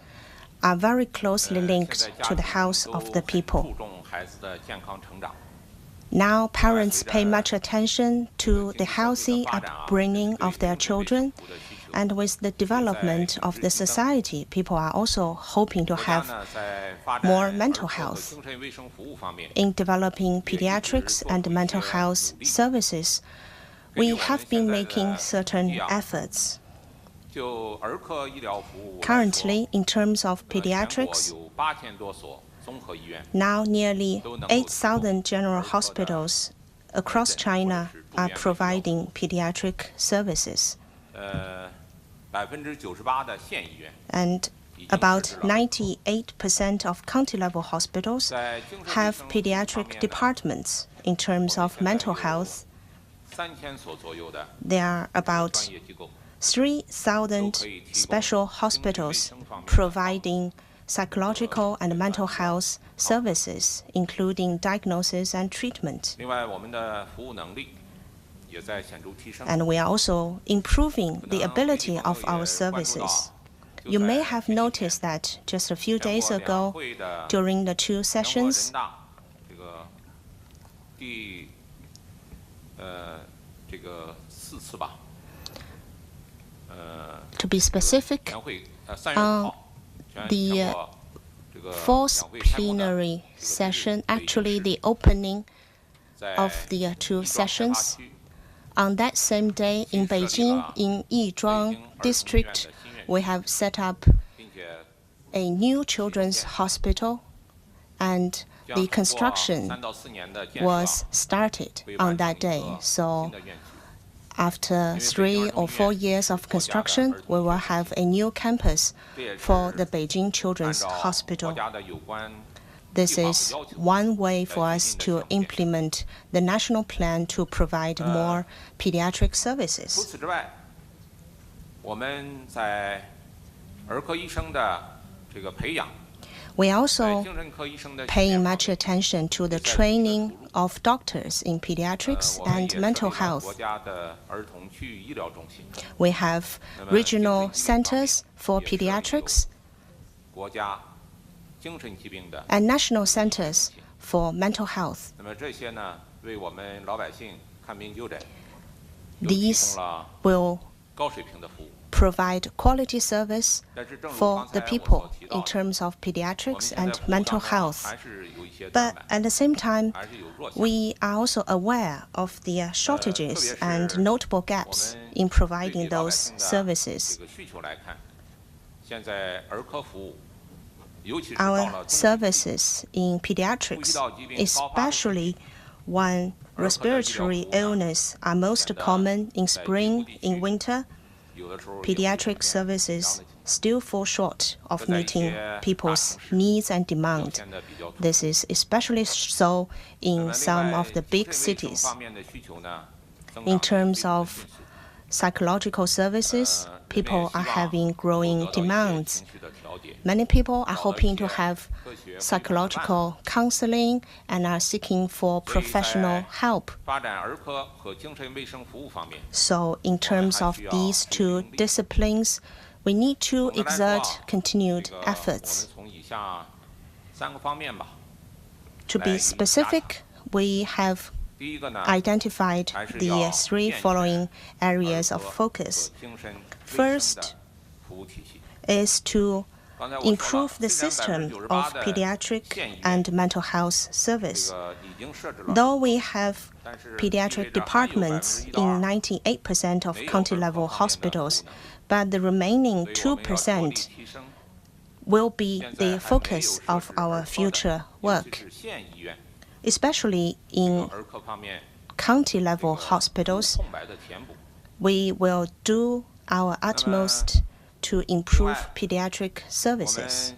Speaker 12: are very closely linked to the health of the people.
Speaker 16: 注重孩子的健康成长。
Speaker 12: Now parents pay much attention to the healthy upbringing of their children, and with the development of the society, people are also hoping to have more mental health. In developing pediatrics and mental health services, we have been making certain efforts.
Speaker 16: 就儿科医疗服务
Speaker 12: Currently, in terms of pediatrics,
Speaker 16: 有8000多所综合医院，
Speaker 12: now nearly 8,000 general hospitals across China are providing pediatric services.
Speaker 16: 98%的县医院，
Speaker 12: And about 98% of county-level hospitals have pediatric departments. In terms of mental health,
Speaker 16: 3000所左右的
Speaker 12: there are about
Speaker 16: 专业机构。
Speaker 12: 3,000 special hospitals providing psychological and mental health services, including diagnosis and treatment.
Speaker 16: 另外，我们的服务能力也在显著提升。
Speaker 12: And we are also improving the ability of our services. You may have noticed that just a few days ago, during the 2 sessions,
Speaker 16: 这个第这个4次吧。
Speaker 12: to be specific, the fourth plenary session, actually the opening of the 2 sessions, on that same day in Beijing, in Yizhuang district, we have set up a new children's hospital, and the construction was started on that day. So after 3 or 4 years of construction, we will have a new campus for the Beijing Children's Hospital. This is one way for us to implement the national plan to provide more pediatric
Speaker 16: 除
Speaker 12: services.
Speaker 16: 此之外，我们在儿科医生的这个培养。
Speaker 12: We are also paying much attention to the training of doctors in pediatrics and mental health. We have regional centers for pediatrics and national centers for mental health.
Speaker 16: 那么这些呢，为我们老百姓看病就诊，
Speaker 12: These will
Speaker 16: 高水平的服务。
Speaker 12: provide quality service for the people in terms of pediatrics and mental health. But at the same time, we are also aware of the shortages and notable gaps in providing those services.
Speaker 16: 这个需求来看，现在儿科服务
Speaker 12: our services in pediatrics, especially when respiratory illness are most common in spring, in winter, pediatric services still fall short of meeting people's needs and demand. This is especially so in some of the big cities. In terms of psychological services, people are having growing demands. Many people are hoping to have psychological counseling and are seeking for professional help. So in terms of these two disciplines, we need to exert continued efforts. To be specific, we have identified the three following areas of focus. First is to improve the system of pediatric and mental health service. Though we have pediatric departments in 98% of county-level hospitals, but the remaining 2% will be the focus of our future work. Especially in county-level hospitals, we will do our utmost to improve pediatric services.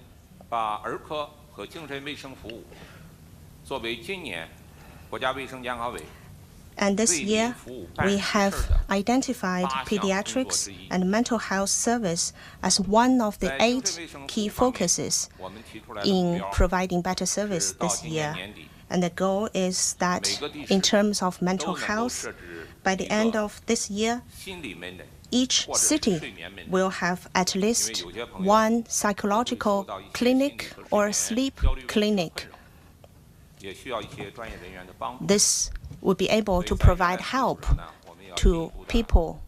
Speaker 12: And this year, we have identified pediatrics and mental health service as one of the 8 key focuses in providing better service this year. And the goal is that in terms of mental health, by the end of this year, each city will have at least one psychological clinic or sleep clinic. This will be able to provide help to people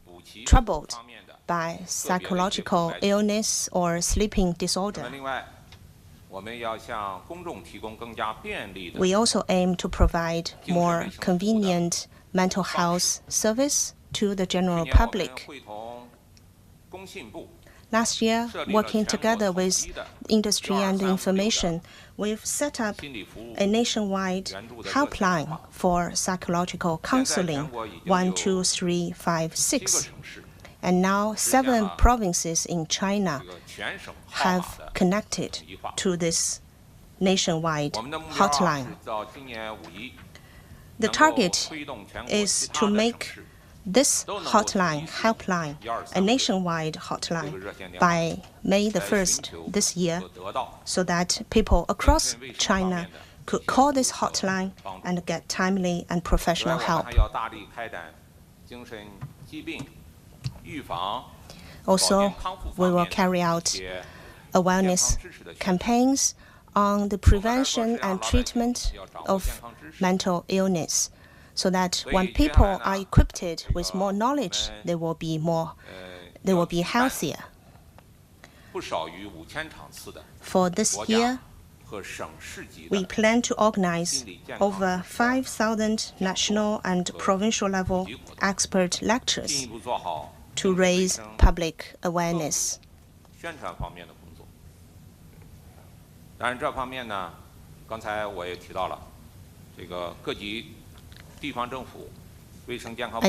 Speaker 12: troubled by psychological illness or sleeping disorder. We also aim to provide more convenient mental health service to the general public. Last year, working together with industry and information, we've set up a nationwide helpline for psychological counseling, 12356. And now 7 provinces in China have connected to this nationwide hotline. The target is to make this helpline, a nationwide hotline by May the 1st this year, so that people across China could call this hotline and get timely and professional help. Also, we will carry out awareness campaigns on the prevention and treatment of mental illness, so that when people are equipped with more knowledge, they will be healthier. For this year, we plan to organize over 5,000 national and provincial level expert lectures to raise public awareness. I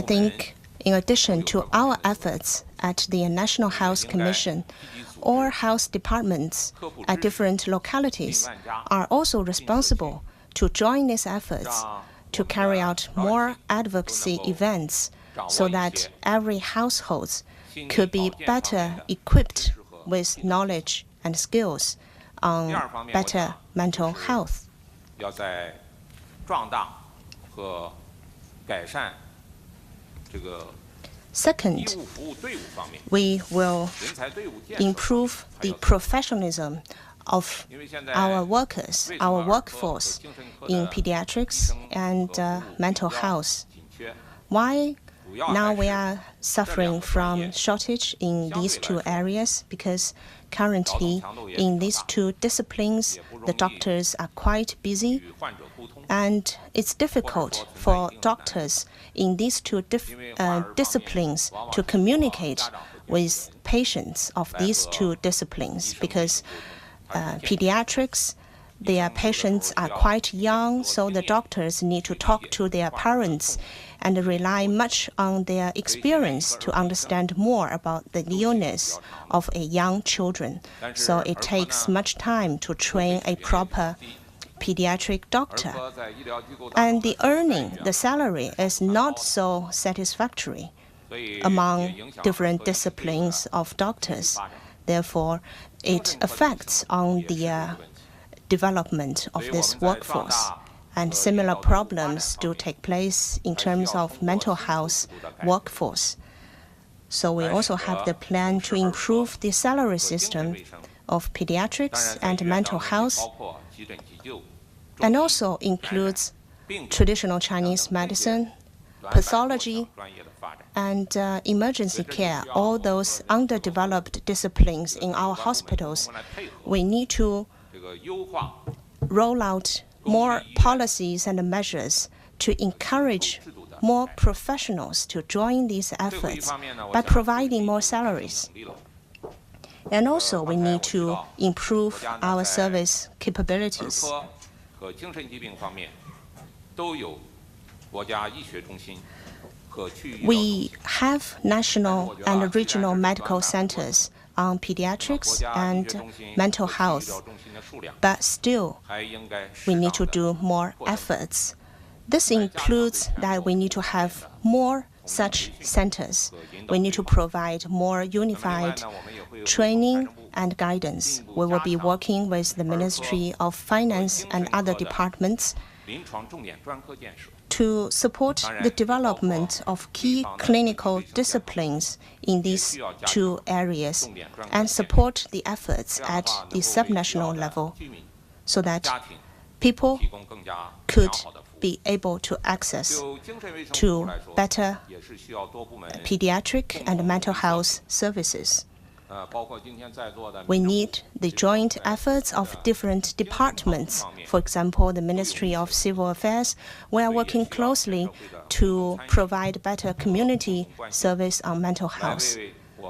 Speaker 12: think in addition to our efforts at the National Health Commission, all health departments at different localities are also responsible to join these efforts to carry out more advocacy events so that every household could be better equipped with knowledge and skills on better mental health. Second, we will improve the professionalism of our workers, our workforce in pediatrics and mental health. Why now we are suffering from shortage in these 2 areas? Because currently in these 2 disciplines, the doctors are quite busy, and it's difficult for doctors in these 2 disciplines to communicate with patients of these 2 disciplines, because pediatrics, their patients are quite young, so the doctors need to talk to their parents and rely much on their experience to understand more about the illness of a young children. So it takes much time to train a proper pediatric doctor. And the earning, the salary, is not so satisfactory among different disciplines of doctors. Therefore, it affects on the development of this workforce. And similar problems do take place in terms of mental health workforce. So we also have the plan to improve the salary system of pediatrics and mental health, and also includes traditional Chinese medicine, pathology, and emergency care, all those underdeveloped disciplines in our hospitals. We need to roll out more policies and measures to encourage more professionals to join these efforts by providing more salaries. And also, we need to improve our service capabilities. We have national and regional medical centers on pediatrics and mental health, but still we need to do more efforts. This includes that we need to have more such centers. We need to provide more unified training and guidance. We will be working with the Ministry of Finance and other departments to support the development of key clinical disciplines in these two areas and support the efforts at the subnational level so that people could be able to access to better pediatric and mental health services. We need the joint efforts of different departments. For example, the Ministry of Civil Affairs, we are working closely to provide better community service on mental health.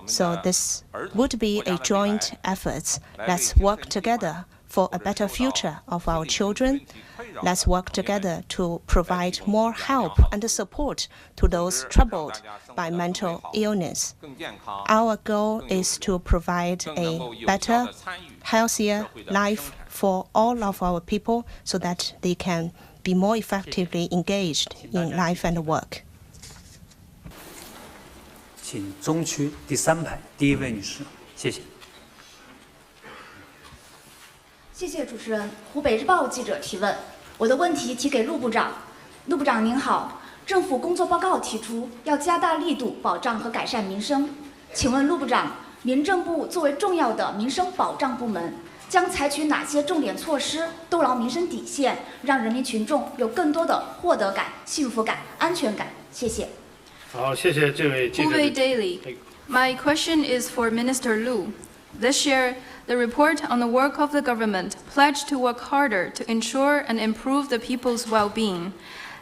Speaker 12: So this would be a joint effort. Let's work together for a better future of our children. Let's work together to provide more help and support to those troubled by mental illness. Our goal is to provide a better, healthier life for all of our people so that they can be more effectively engaged in life and work.
Speaker 2: 请中区第3排第1位女士，谢谢。
Speaker 21: 谢谢主持人。湖北日报记者提问，我的问题提给陆部长。陆部长您好，政府工作报告提出要加大力度保障和改善民生，请问陆部长，民政部作为重要的民生保障部门，将采取哪些重点措施兜牢民生底线，让人民群众有更多的获得感、幸福感、安全感？谢谢。
Speaker 18: 好，谢谢这位记者。
Speaker 4: Hubei Daily. My question is for Minister Lu. This year, the report on the work of the government pledged to work harder to ensure and improve the people's well-being.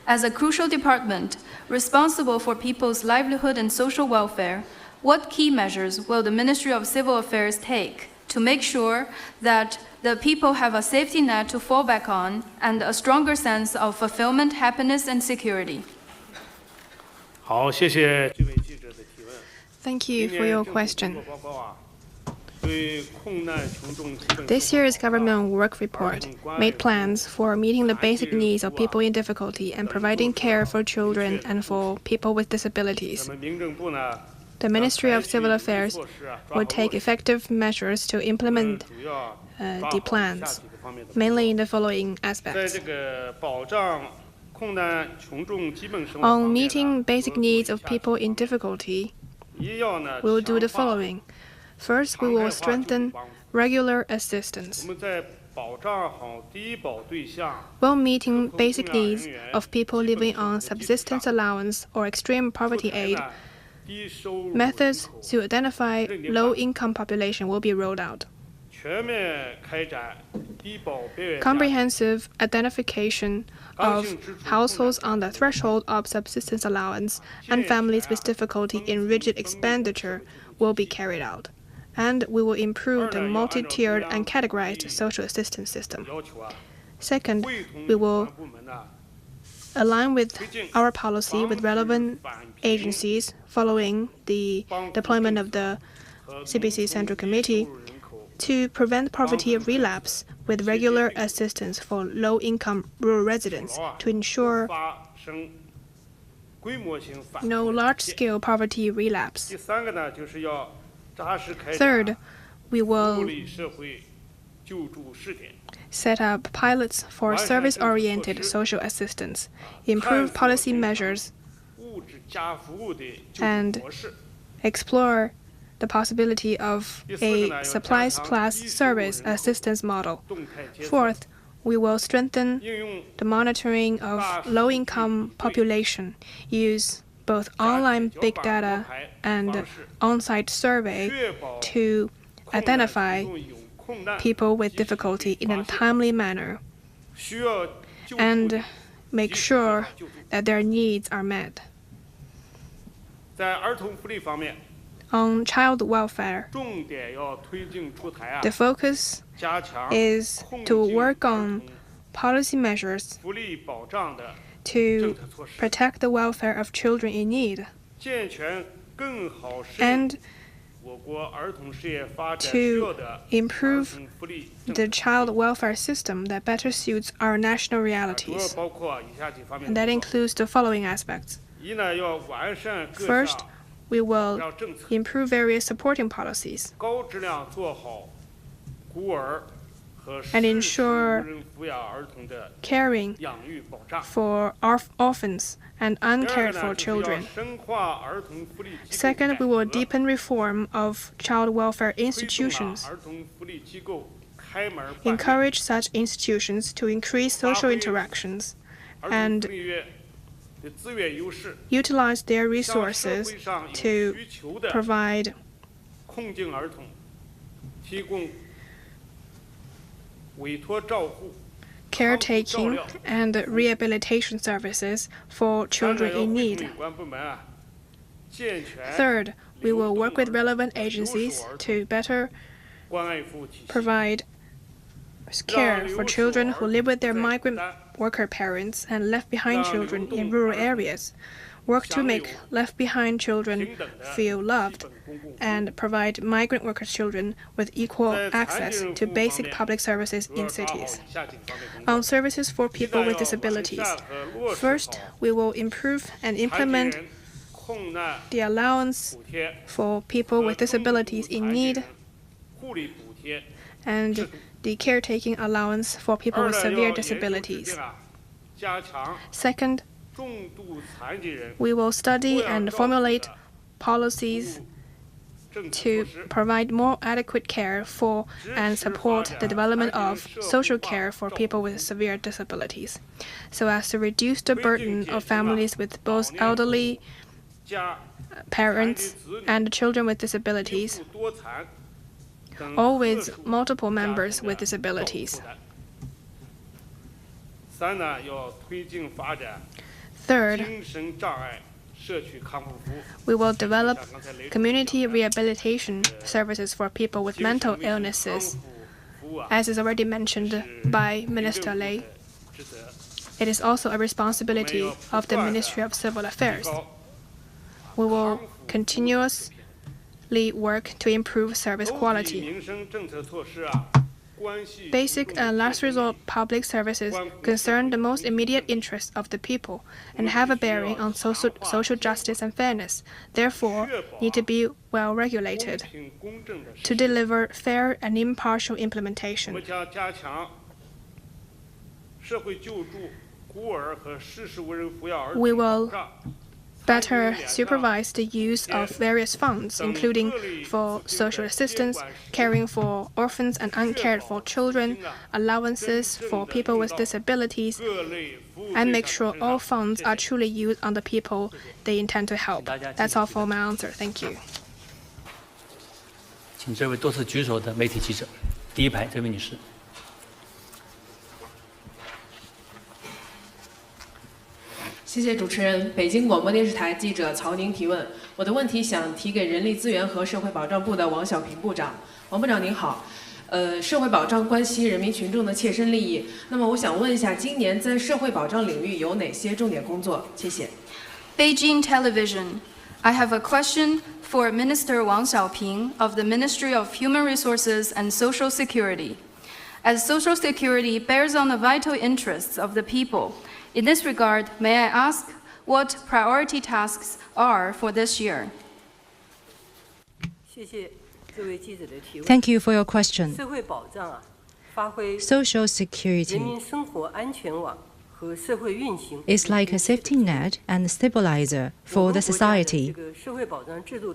Speaker 4: As a crucial department responsible for people's livelihood and social welfare, what key measures will the Ministry of Civil Affairs take to make sure that the people have a safety net to fall back on and a stronger sense of fulfillment, happiness, and security?
Speaker 18: 好，谢谢这位记者的提问。
Speaker 10: Thank you for your question. This year's government work report made plans for meeting the basic needs of people in difficulty and providing care for children and for people with disabilities. The Ministry of Civil Affairs will take effective measures to implement the plans, mainly in the following aspects. On meeting basic needs of people in difficulty, we will do the following. First, we will strengthen regular assistance. While meeting basic needs of people living on subsistence allowance or extreme poverty aid, methods to identify low-income population will be rolled out. Comprehensive identification of households on the threshold of subsistence allowance and families with difficulty in rigid expenditure will be carried out. and we will improve the multi-tiered and categorized social assistance system. Second, we will align with our policy with relevant agencies following the deployment of the CPC Central Committee to prevent poverty relapse with regular assistance for low-income rural residents to ensure no large-scale poverty relapse. Third, we will set up pilots for service-oriented social assistance, improve policy measures, and explore the possibility of a supplies plus service assistance model. Fourth, we will strengthen the monitoring of low-income population, use both online big data and on-site survey to identify people with difficulty in a timely manner and make sure that their needs are met. On child welfare, the focus is to work on policy measures to protect the welfare of children in need and to improve the child welfare system that better suits our national realities. And that includes the following aspects. First, we will improve various supporting policies and ensure caring for orphans and uncared for children. Second, we will deepen reform of child welfare institutions, encourage such institutions to increase social interactions, and utilize their resources to provide caretaking and rehabilitation services for children in need. Third, we will work with relevant agencies to better provide care for children who live with their migrant worker parents and left-behind children in rural areas, work to make left-behind children feel loved, and provide migrant worker children with equal access to basic public services in cities. On services for people with disabilities, first, we will improve and implement the allowance for people with disabilities in need and the caretaking allowance for people with severe disabilities. Second, we will study and formulate policies to provide more adequate care for and support the development of social care for people with severe disabilities, so as to reduce the burden of families with both elderly parents and children with disabilities, or with multiple members with disabilities. Third, we will develop community rehabilitation services for people with mental illnesses, as is already mentioned by Minister Lei. It is also a responsibility of the Ministry of Civil Affairs. We will continuously work to improve service quality. Basic and last resort public services concern the most immediate interests of the people and have a bearing on social justice and fairness, therefore need to be well regulated to deliver fair and impartial implementation. We will better supervise the use of various funds, including for social assistance, caring for orphans and uncared for children, allowances for people with disabilities, and make sure all funds are truly used on the people they intend to help. That's all for my answer. Thank you.
Speaker 2: 请这位多次举手的媒体记者，第一排这位女士。
Speaker 1: 谢谢谢主持人。北京广播电视台记者曹宁提问，我的问题想提给人力资源和社会保障部的王小平部长。王部长您好，社会保障关系人民群众的切身利益。那么我想问一下，今年在社会保障领域有哪些重点工作？谢谢。
Speaker 4: Beijing Television. I have a question for Minister Wang Xiaoping of the Ministry of Human Resources and Social Security. As Social Security bears on the vital interests of the people, in this regard, may I ask what priority tasks are for this year?
Speaker 3: Thank you for your question. Social security is like a safety net and stabilizer for the society.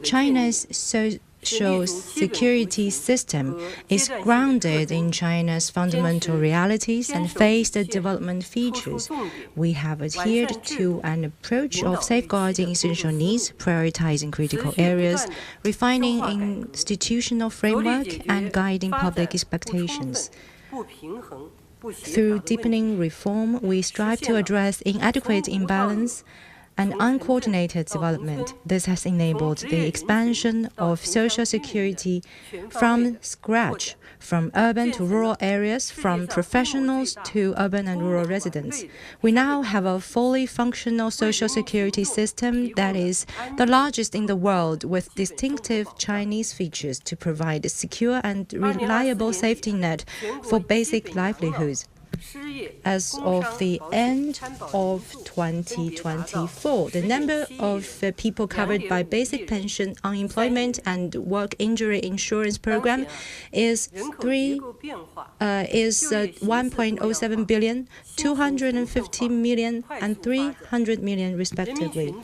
Speaker 3: China's social security system is grounded in China's fundamental realities and phased development features. We have adhered to an approach of safeguarding essential needs, prioritizing critical areas, refining institutional framework, and guiding public expectations. Through deepening reform, we strive to address inadequate imbalance and uncoordinated development. This has enabled the expansion of social security from scratch, from urban to rural areas, from professionals to urban and rural residents. We now have a fully functional social security system that is the largest in the world, with distinctive Chinese features to provide a secure and reliable safety net for basic livelihoods. As of the end of 2024, the number of people covered by basic pension, unemployment, and work injury insurance program is 1.07 billion, 250 million, and 300 million respectively.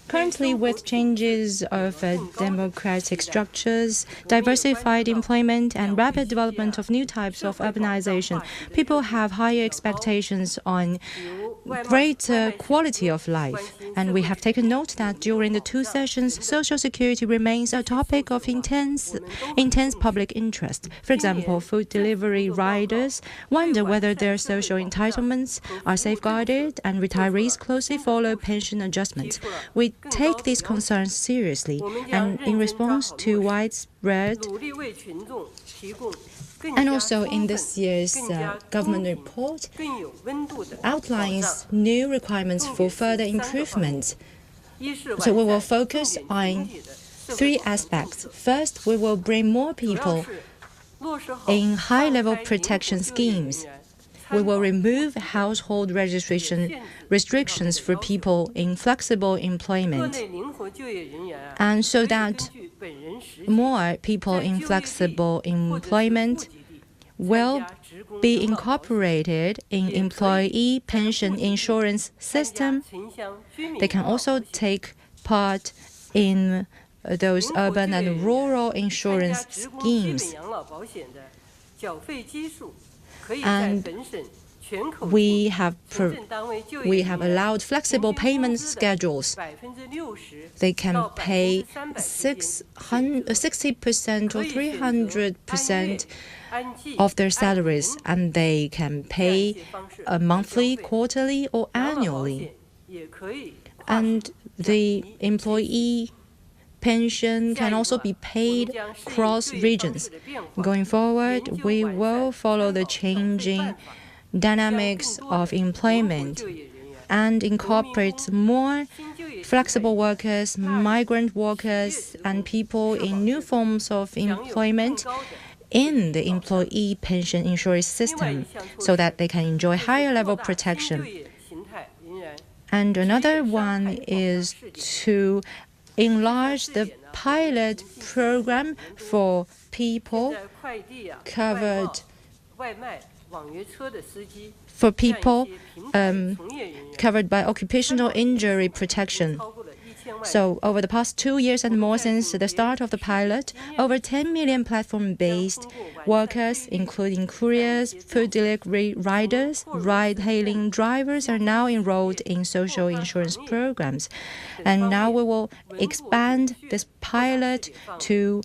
Speaker 3: Currently, with changes of democratic structures, diversified employment, and rapid development of new types of urbanization, people have higher expectations on greater quality of life. And we have taken note that during the two sessions, social security remains a topic of intense public interest. For example, food delivery riders wonder whether their social entitlements are safeguarded, and retirees closely follow pension adjustments. We take these concerns seriously, and in response to widespread and also in this year's government report outlines new requirements for further improvements. So we will focus on three aspects. First, we will bring more people in high-level protection schemes. We will remove household registration restrictions for people in flexible employment, and so that more people in flexible employment will be incorporated in employee pension insurance system. They can also take part in those urban and rural insurance schemes. And we have allowed flexible payment schedules. They can pay 60% or 300% of their salaries, and they can pay monthly, quarterly, or annually. And the employee pension can also be paid cross regions. Going forward, we will follow the changing dynamics of employment and incorporate more flexible workers, migrant workers, and people in new forms of employment in the employee pension insurance system so that they can enjoy higher level protection. And another one is to enlarge the pilot program for people covered by occupational injury protection. So over the past 2 years and more since the start of the pilot, over 10 million platform-based workers, including couriers, food delivery riders, ride-hailing drivers, are now enrolled in social insurance programs. And now we will expand this pilot to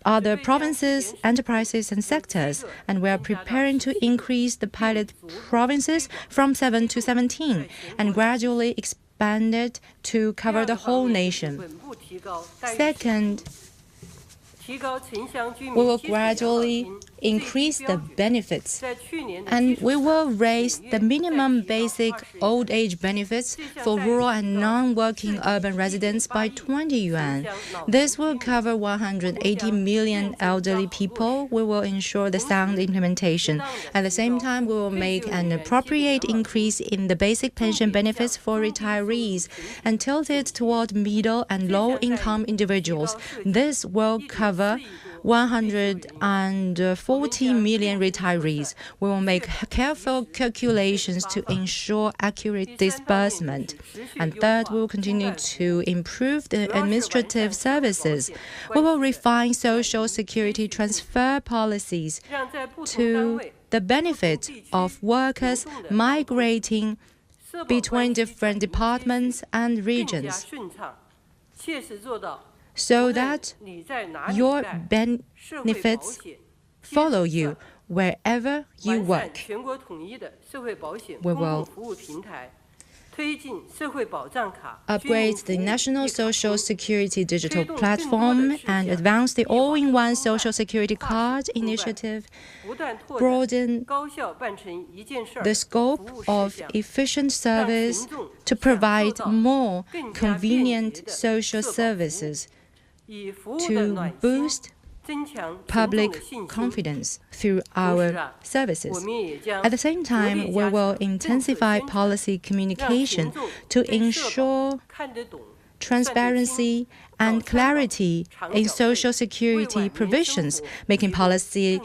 Speaker 3: other provinces, enterprises, and sectors, and we are preparing to increase the pilot provinces from 7 to 17 and gradually expand expanded to cover the whole nation. Second, we will gradually increase the benefits, and we will raise the minimum basic old age benefits for rural and non-working urban residents by 20 yuan. This will cover 180 million elderly people. We will ensure the sound implementation. At the same time, we will make an appropriate increase in the basic pension benefits for retirees and tilt it toward middle and low-income individuals. This will cover 140 million retirees. We will make careful calculations to ensure accurate disbursement. And third, we will continue to improve the administrative services. We will refine social security transfer policies to the benefit of workers migrating between different departments and regions, so that your benefits follow you wherever you work. We will upgrade the National Social Security Digital Platform and advance the all-in-one Social Security Card initiative, broaden the scope of efficient service to provide more convenient social services, to boost public confidence through our services. At the same time, we will intensify policy communication to ensure transparency and clarity in social security provisions, making policy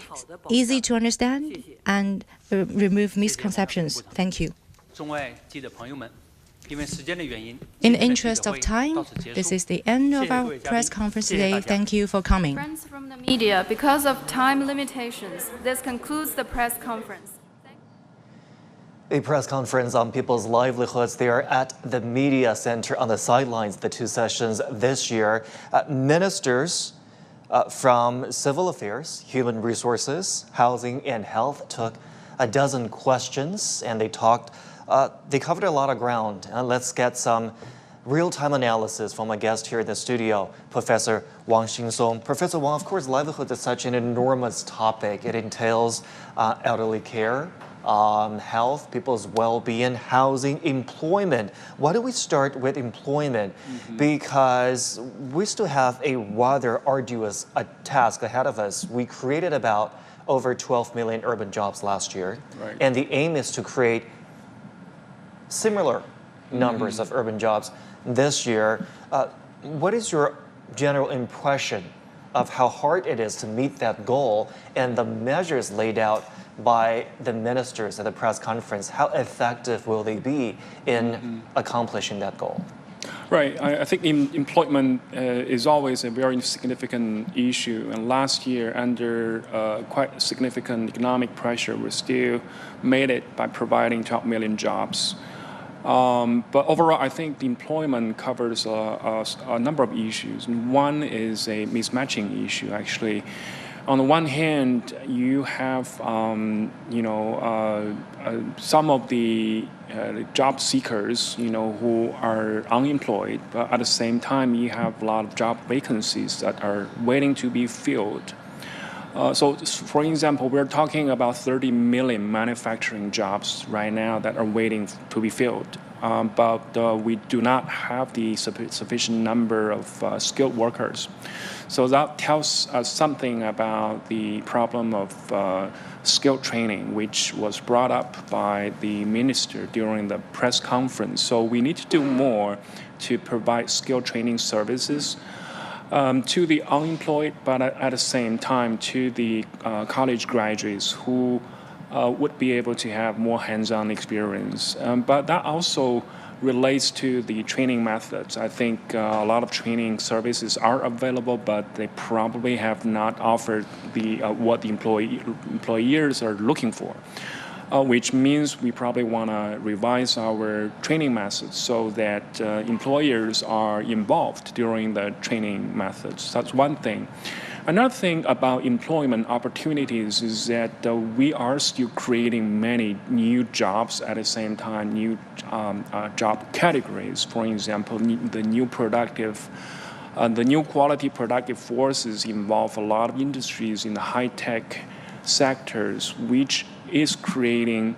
Speaker 3: easy to understand and remove misconceptions. Thank you. In the interest of time, this is the end of our press conference today. Thank you for coming.
Speaker 4: Friends from the media, because of time limitations, this concludes the press conference.
Speaker 5: A press conference on people's livelihoods. They are at the media center on the sidelines of the two sessions this year. Ministers from Civil Affairs, Human Resources, Housing, and Health took a dozen questions, and they covered a lot of ground. Let's get some real-time analysis from my guest here in the studio, Professor Wang Xiaoping. Professor Wang, of course, livelihood is such an enormous topic. It entails elderly care, health, people's well-being, housing, employment. Why don't we start with employment? Because we still have a rather arduous task ahead of us. We created about over 12 million urban jobs last year, and the aim is to create similar numbers of urban jobs this year. What is your general impression of how hard it is to meet that goal and the measures laid out by the ministers at the press conference? How effective will they be in accomplishing that goal?
Speaker 22: Right. I think employment is always a very significant issue. And last year, under quite significant economic pressure, we still made it by providing 12 million jobs. But overall, I think the employment covers a number of issues. One is a mismatching issue, actually. On the one hand, you have, some of the job seekers, who are unemployed, but at the same time, you have a lot of job vacancies that are waiting to be filled. So, for example, we're talking about 30 million manufacturing jobs right now that are waiting to be filled. But we do not have the sufficient number of skilled workers. So that tells us something about the problem of skill training, which was brought up by the minister during the press conference. So we need to do more to provide skill training services to the unemployed, but at the same time to the college graduates who would be able to have more hands-on experience. But that also relates to the training methods. I think a lot of training services are available, but they probably have not offered what the employers are looking for. which means we probably want to revise our training methods so that employers are involved during the training methods. That's one thing. Another thing about employment opportunities is that we are still creating many new jobs at the same time, new job categories. For example, the new quality productive forces involve a lot of industries in the high-tech sectors, which is creating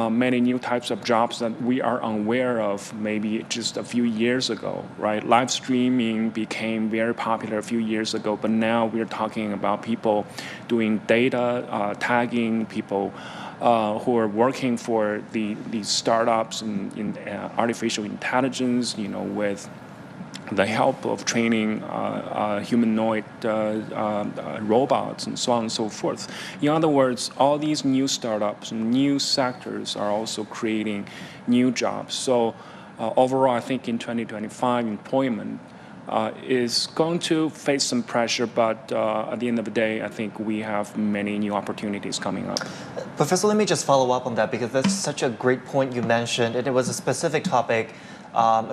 Speaker 22: many new types of jobs that we are unaware of maybe just a few years ago, right? Live streaming became very popular a few years ago, but now we're talking about people doing data tagging, people who are working for these startups in artificial intelligence, with the help of training humanoid robots and so on and so forth. In other words, all these new startups and new sectors are also creating new jobs. So overall, I think in 2025, employment is going to face some pressure, but at the end of the day, I think we have many new opportunities coming up.
Speaker 5: Professor, let me just follow up on that because that's such a great point you mentioned, and it was a specific topic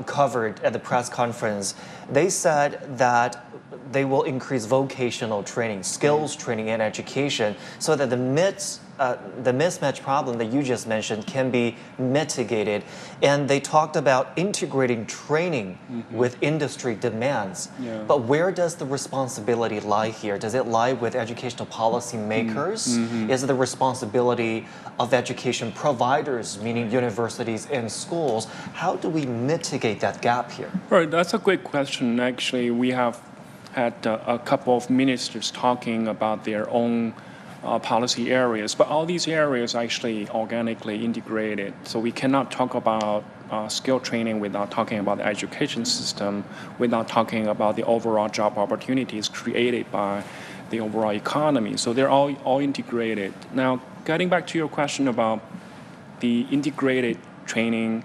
Speaker 5: covered at the press conference. They said that they will increase vocational training, skills training, and education so that the mismatch problem that you just mentioned can be mitigated. And they talked about integrating training with industry demands. But where does the responsibility lie here? Does it lie with educational policy makers? Is it the responsibility of education providers, meaning universities and schools? How do we mitigate that gap here?
Speaker 22: Right, that's a great question. Actually, we have had a couple of ministers talking about their own policy areas, but all these areas are actually organically integrated. So we cannot talk about skill training without talking about the education system, without talking about the overall job opportunities created by the overall economy. So they're all integrated. Now, getting back to your question about the integrated training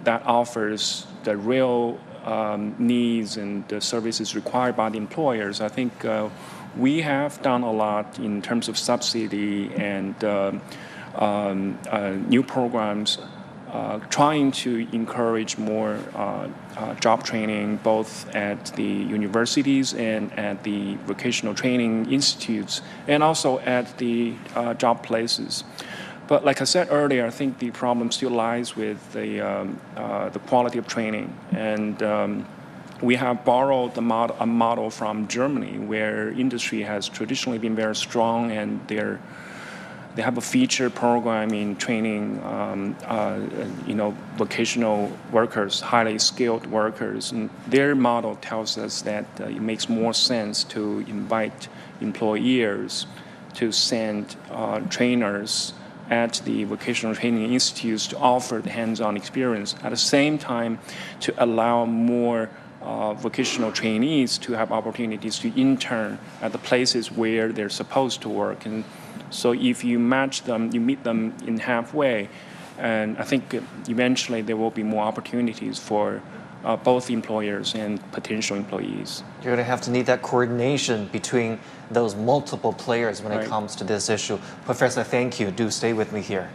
Speaker 22: that offers the real needs and the services required by the employers, I think we have done a lot in terms of subsidy and new programs trying to encourage more job training both at the universities and at the vocational training institutes and also at the job places. But like I said earlier, I think the problem still lies with the quality of training. And we have borrowed a model from Germany where industry has traditionally been very strong and they have a featured program in training vocational workers, highly skilled workers. And their model tells us that it makes more sense to invite employers to send trainers at the vocational training institutes to offer the hands-on experience. At the same time, to allow more vocational trainees to have opportunities to intern at the places where they're supposed to work. And so if you match them, you meet them in halfway, and I think eventually there will be more opportunities for both employers and potential employees.
Speaker 5: You're going to have to need that coordination between those multiple players when it comes to this issue. Professor, thank you. Do stay with me here.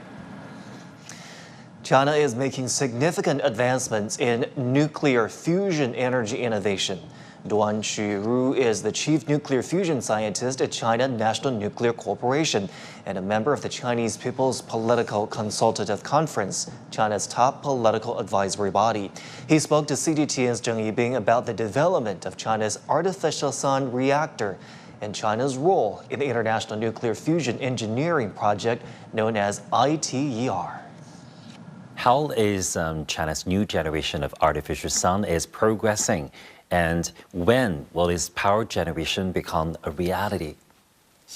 Speaker 5: China is making significant advancements in nuclear fusion energy innovation. Duan Xiru is the chief nuclear fusion scientist at China National Nuclear Corporation and a member of the Chinese People's Political Consultative Conference, China's top political advisory body. He spoke to CGTN's Zheng Yibing about the development of China's artificial sun reactor and China's role in the International Nuclear Fusion Engineering Project known as ITER.
Speaker 6: How is China's new generation of artificial sun is progressing? And when will this power generation become a reality?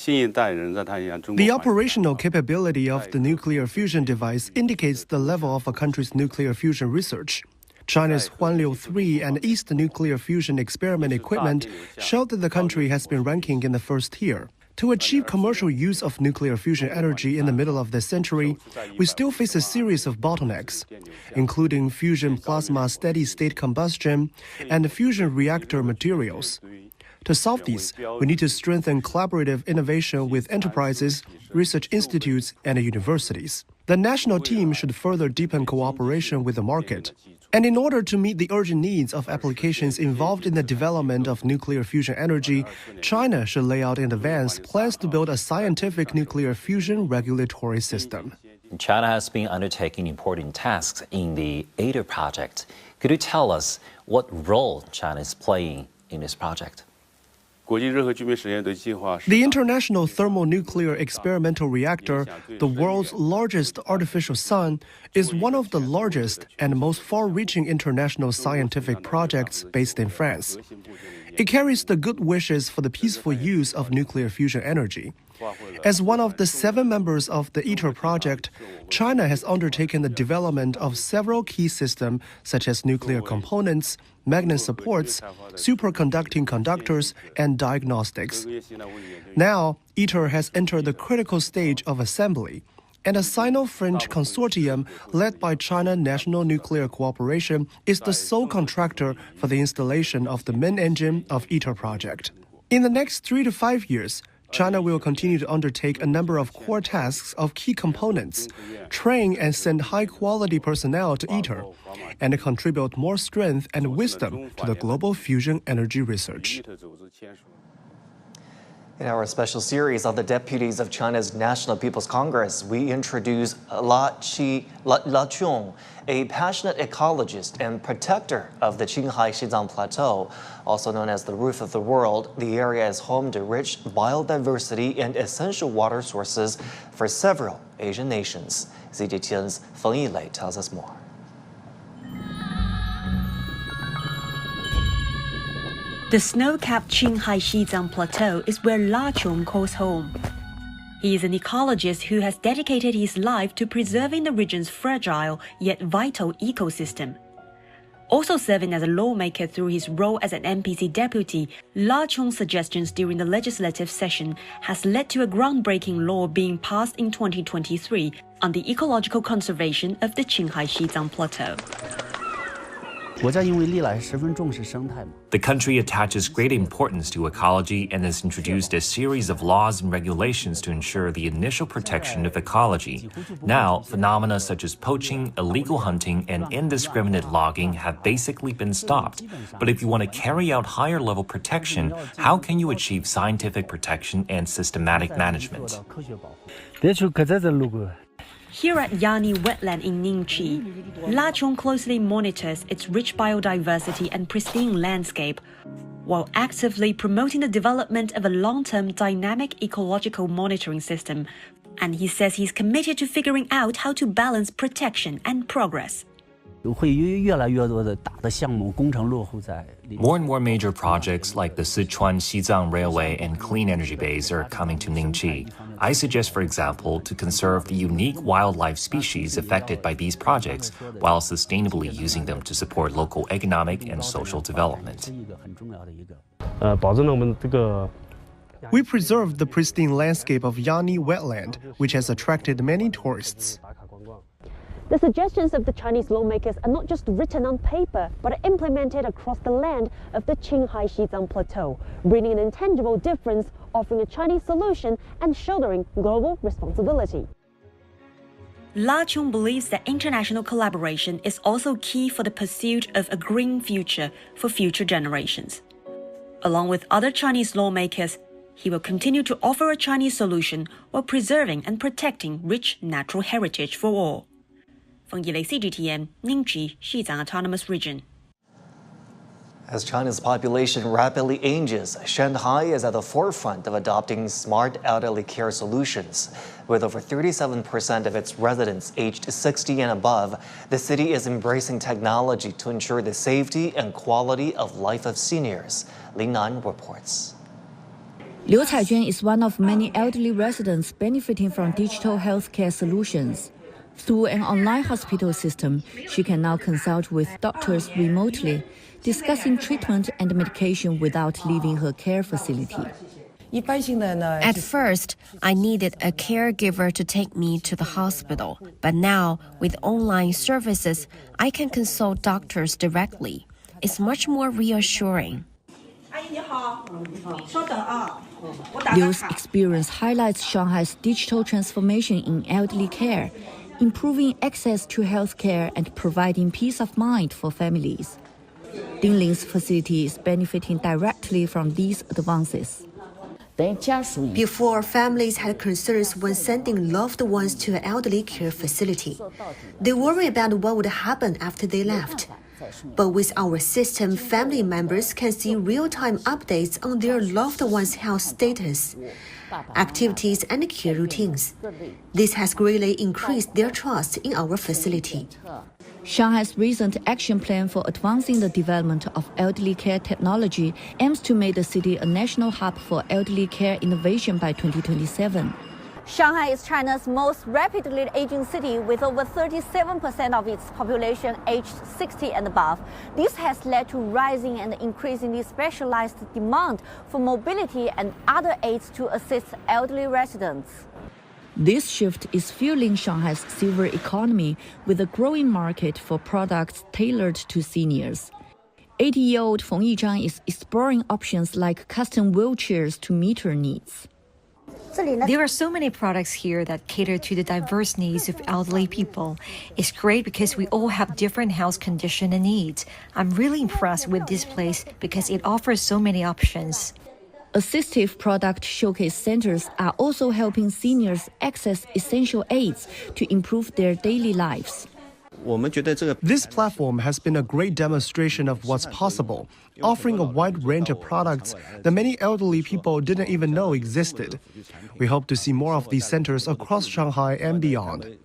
Speaker 8: The operational capability of the nuclear fusion device indicates the level of a country's nuclear fusion research. China's Huanliu 3 and East nuclear fusion experiment equipment showed that the country has been ranking in the first tier. To achieve commercial use of nuclear fusion energy in the middle of the century, we still face a series of bottlenecks, including fusion plasma steady-state combustion and fusion reactor materials. To solve these, we need to strengthen collaborative innovation with enterprises, research institutes, and universities. The national team should further deepen cooperation with the market. And in order to meet the urgent needs of applications involved in the development of nuclear fusion energy, China should lay out in advance plans to build a scientific nuclear fusion regulatory system.
Speaker 6: China has been undertaking important tasks in the ITER project. Could you tell us what role China is playing in this project?
Speaker 8: The International Thermonuclear Experimental Reactor, the world's largest artificial sun, is one of the largest and most far-reaching international scientific projects based in France. It carries the good wishes for the peaceful use of nuclear fusion energy. As one of the 7 members of the ITER project, China has undertaken the development of several key systems such as nuclear components, magnet supports, superconducting conductors, and diagnostics. Now, ITER has entered the critical stage of assembly, and a Sino-French consortium led by China National Nuclear Cooperation is the sole contractor for the installation of the main engine of ITER project. In the next 3 to 5 years, China will continue to undertake a number of core tasks of key components, train and send high-quality personnel to ITER, and contribute more strength and wisdom to the global fusion energy research.
Speaker 5: In our special series on the deputies of China's National People's Congress, we introduce La Qiong, a passionate ecologist and protector of the Qinghai-Xizang Plateau. Also known as the roof of the world, the area is home to rich biodiversity and essential water sources for several Asian nations. CGTN's Feng Yilei tells us more.
Speaker 11: The snow-capped Qinghai-Xizang Plateau is where La Qiong calls home. He is an ecologist who has dedicated his life to preserving the region's fragile yet vital ecosystem. Also serving as a lawmaker through his role as an NPC deputy, La Qiong's suggestions during the legislative session has led to a groundbreaking law being passed in 2023 on the ecological conservation of the Qinghai-Xizang Plateau.
Speaker 13: The country attaches great importance to ecology and has introduced a series of laws and regulations to ensure the initial protection of ecology. Now, phenomena such as poaching, illegal hunting, and indiscriminate logging have basically been stopped. But if you want to carry out higher-level protection, how can you achieve scientific protection and systematic management?
Speaker 11: Here at Yani Wetland in Ningqi, La Qiong closely monitors its rich biodiversity and pristine landscape, while actively promoting the development of a long-term dynamic ecological monitoring system. And he says he's committed to figuring out how to balance protection and progress.
Speaker 13: More and more major projects like the Sichuan-Xizang Railway and clean energy base are coming to Ningqi. I suggest, for example, to conserve the unique wildlife species affected by these projects while sustainably using them to support local economic and social development.
Speaker 8: We preserve the pristine landscape of Yani Wetland, which has attracted many tourists.
Speaker 11: The suggestions of the Chinese lawmakers are not just written on paper, but are implemented across the land of the Qinghai-Xizang Plateau, bringing an intangible difference, offering a Chinese solution and shouldering global responsibility. La Qiong believes that international collaboration is also key for the pursuit of a green future for future generations. Along with other Chinese lawmakers, he will continue to offer a Chinese solution while preserving and protecting rich natural heritage for all. Feng Yilei, CGTN, Ningqi, Xizang Autonomous Region.
Speaker 5: As China's population rapidly ages, Shanghai is at the forefront of adopting smart elderly care solutions. With over 37% of its residents aged 60 and above, the city is embracing technology to ensure the safety and quality of life of seniors. Lin Nan reports.
Speaker 23: Liu Caijuan is one of many elderly residents benefiting from digital healthcare solutions. Through an online hospital system, she can now consult with doctors remotely, discussing treatment and medication without leaving her care facility.
Speaker 24: At first, I needed a caregiver to take me to the hospital, but now, with online services, I can consult doctors directly. It's much more reassuring.
Speaker 23: Liu's experience highlights Shanghai's digital transformation in elderly care, improving access to healthcare and providing peace of mind for families. Dingling's facility is benefiting directly from these advances.
Speaker 7: Before, families had concerns when sending loved ones to an elderly care facility. They worry about what would happen after they left. But with our system, family members can see real-time updates on their loved one's health status, activities, and care routines. This has greatly increased their trust in our facility.
Speaker 23: Shanghai's recent action plan for advancing the development of elderly care technology aims to make the city a national hub for elderly care innovation by 2027.
Speaker 14: Shanghai is China's most rapidly aging city with over 37% of its population aged 60 and above. This has led to rising and increasingly specialized demand for mobility and other aids to assist elderly residents.
Speaker 23: This shift is fueling Shanghai's silver economy with a growing market for products tailored to seniors. 80-year-old Feng Yizhang is exploring options like custom wheelchairs to meet her needs.
Speaker 15: There are so many products here that cater to the diverse needs of elderly people. It's great because we all have different health conditions and needs. I'm really impressed with this place because it offers so many options.
Speaker 23: Assistive product showcase centers are also helping seniors access essential aids to improve their daily lives.
Speaker 8: This platform has been a great demonstration of what's possible, offering a wide range of products that many elderly people didn't even know existed. We hope to see more of these centers across Shanghai and beyond.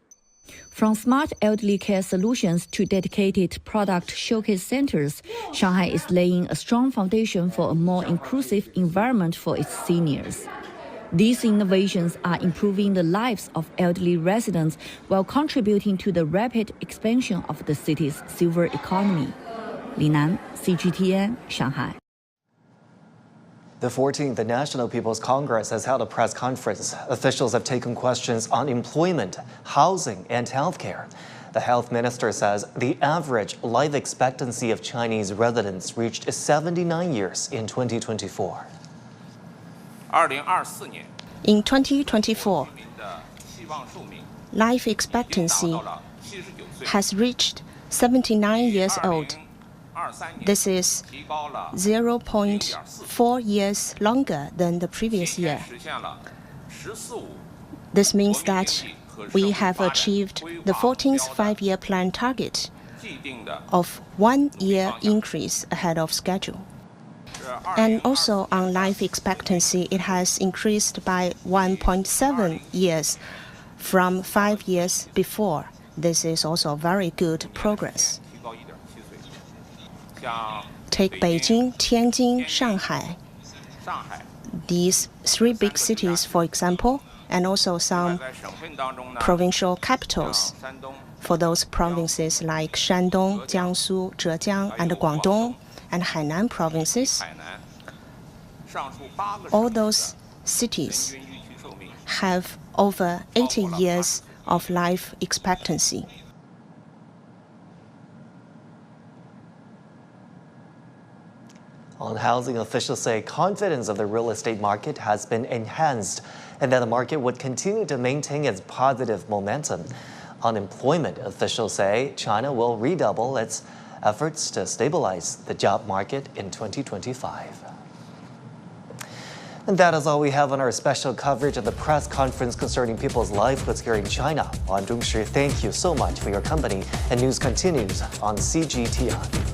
Speaker 23: From smart elderly care solutions to dedicated product showcase centers, Shanghai is laying a strong foundation for a more inclusive environment for its seniors. These innovations are improving the lives of elderly residents while contributing to the rapid expansion of the city's silver economy. Li Nan, CGTN, Shanghai.
Speaker 5: The 14th National People's Congress has held a press conference. Officials have taken questions on employment, housing, and healthcare. The health minister says the average life expectancy of Chinese residents reached 79 years in 2024.
Speaker 12: In 2024, life expectancy has reached 79 years old. This is 0.4 years longer than the previous year. This means that we have achieved the 14th five-year plan target of 1 year increase ahead of schedule. And also on life expectancy, it has increased by 1.7 years from 5 years before. This is also very good progress. Take Beijing, Tianjin, Shanghai. These three big cities, for example, and also some provincial capitals. For those provinces like Shandong, Jiangsu, Zhejiang, and Guangdong, and Hainan provinces, all those cities have over 80 years of life expectancy.
Speaker 5: On housing, officials say confidence of the real estate market has been enhanced and that the market would continue to maintain its positive momentum. Unemployment, officials say China will redouble its efforts to stabilize the job market in 2025. And that is all we have on our special coverage of the press conference concerning people's livelihoods here in China. Wang Zhongshi, thank you so much for your company, and news continues on CGTN.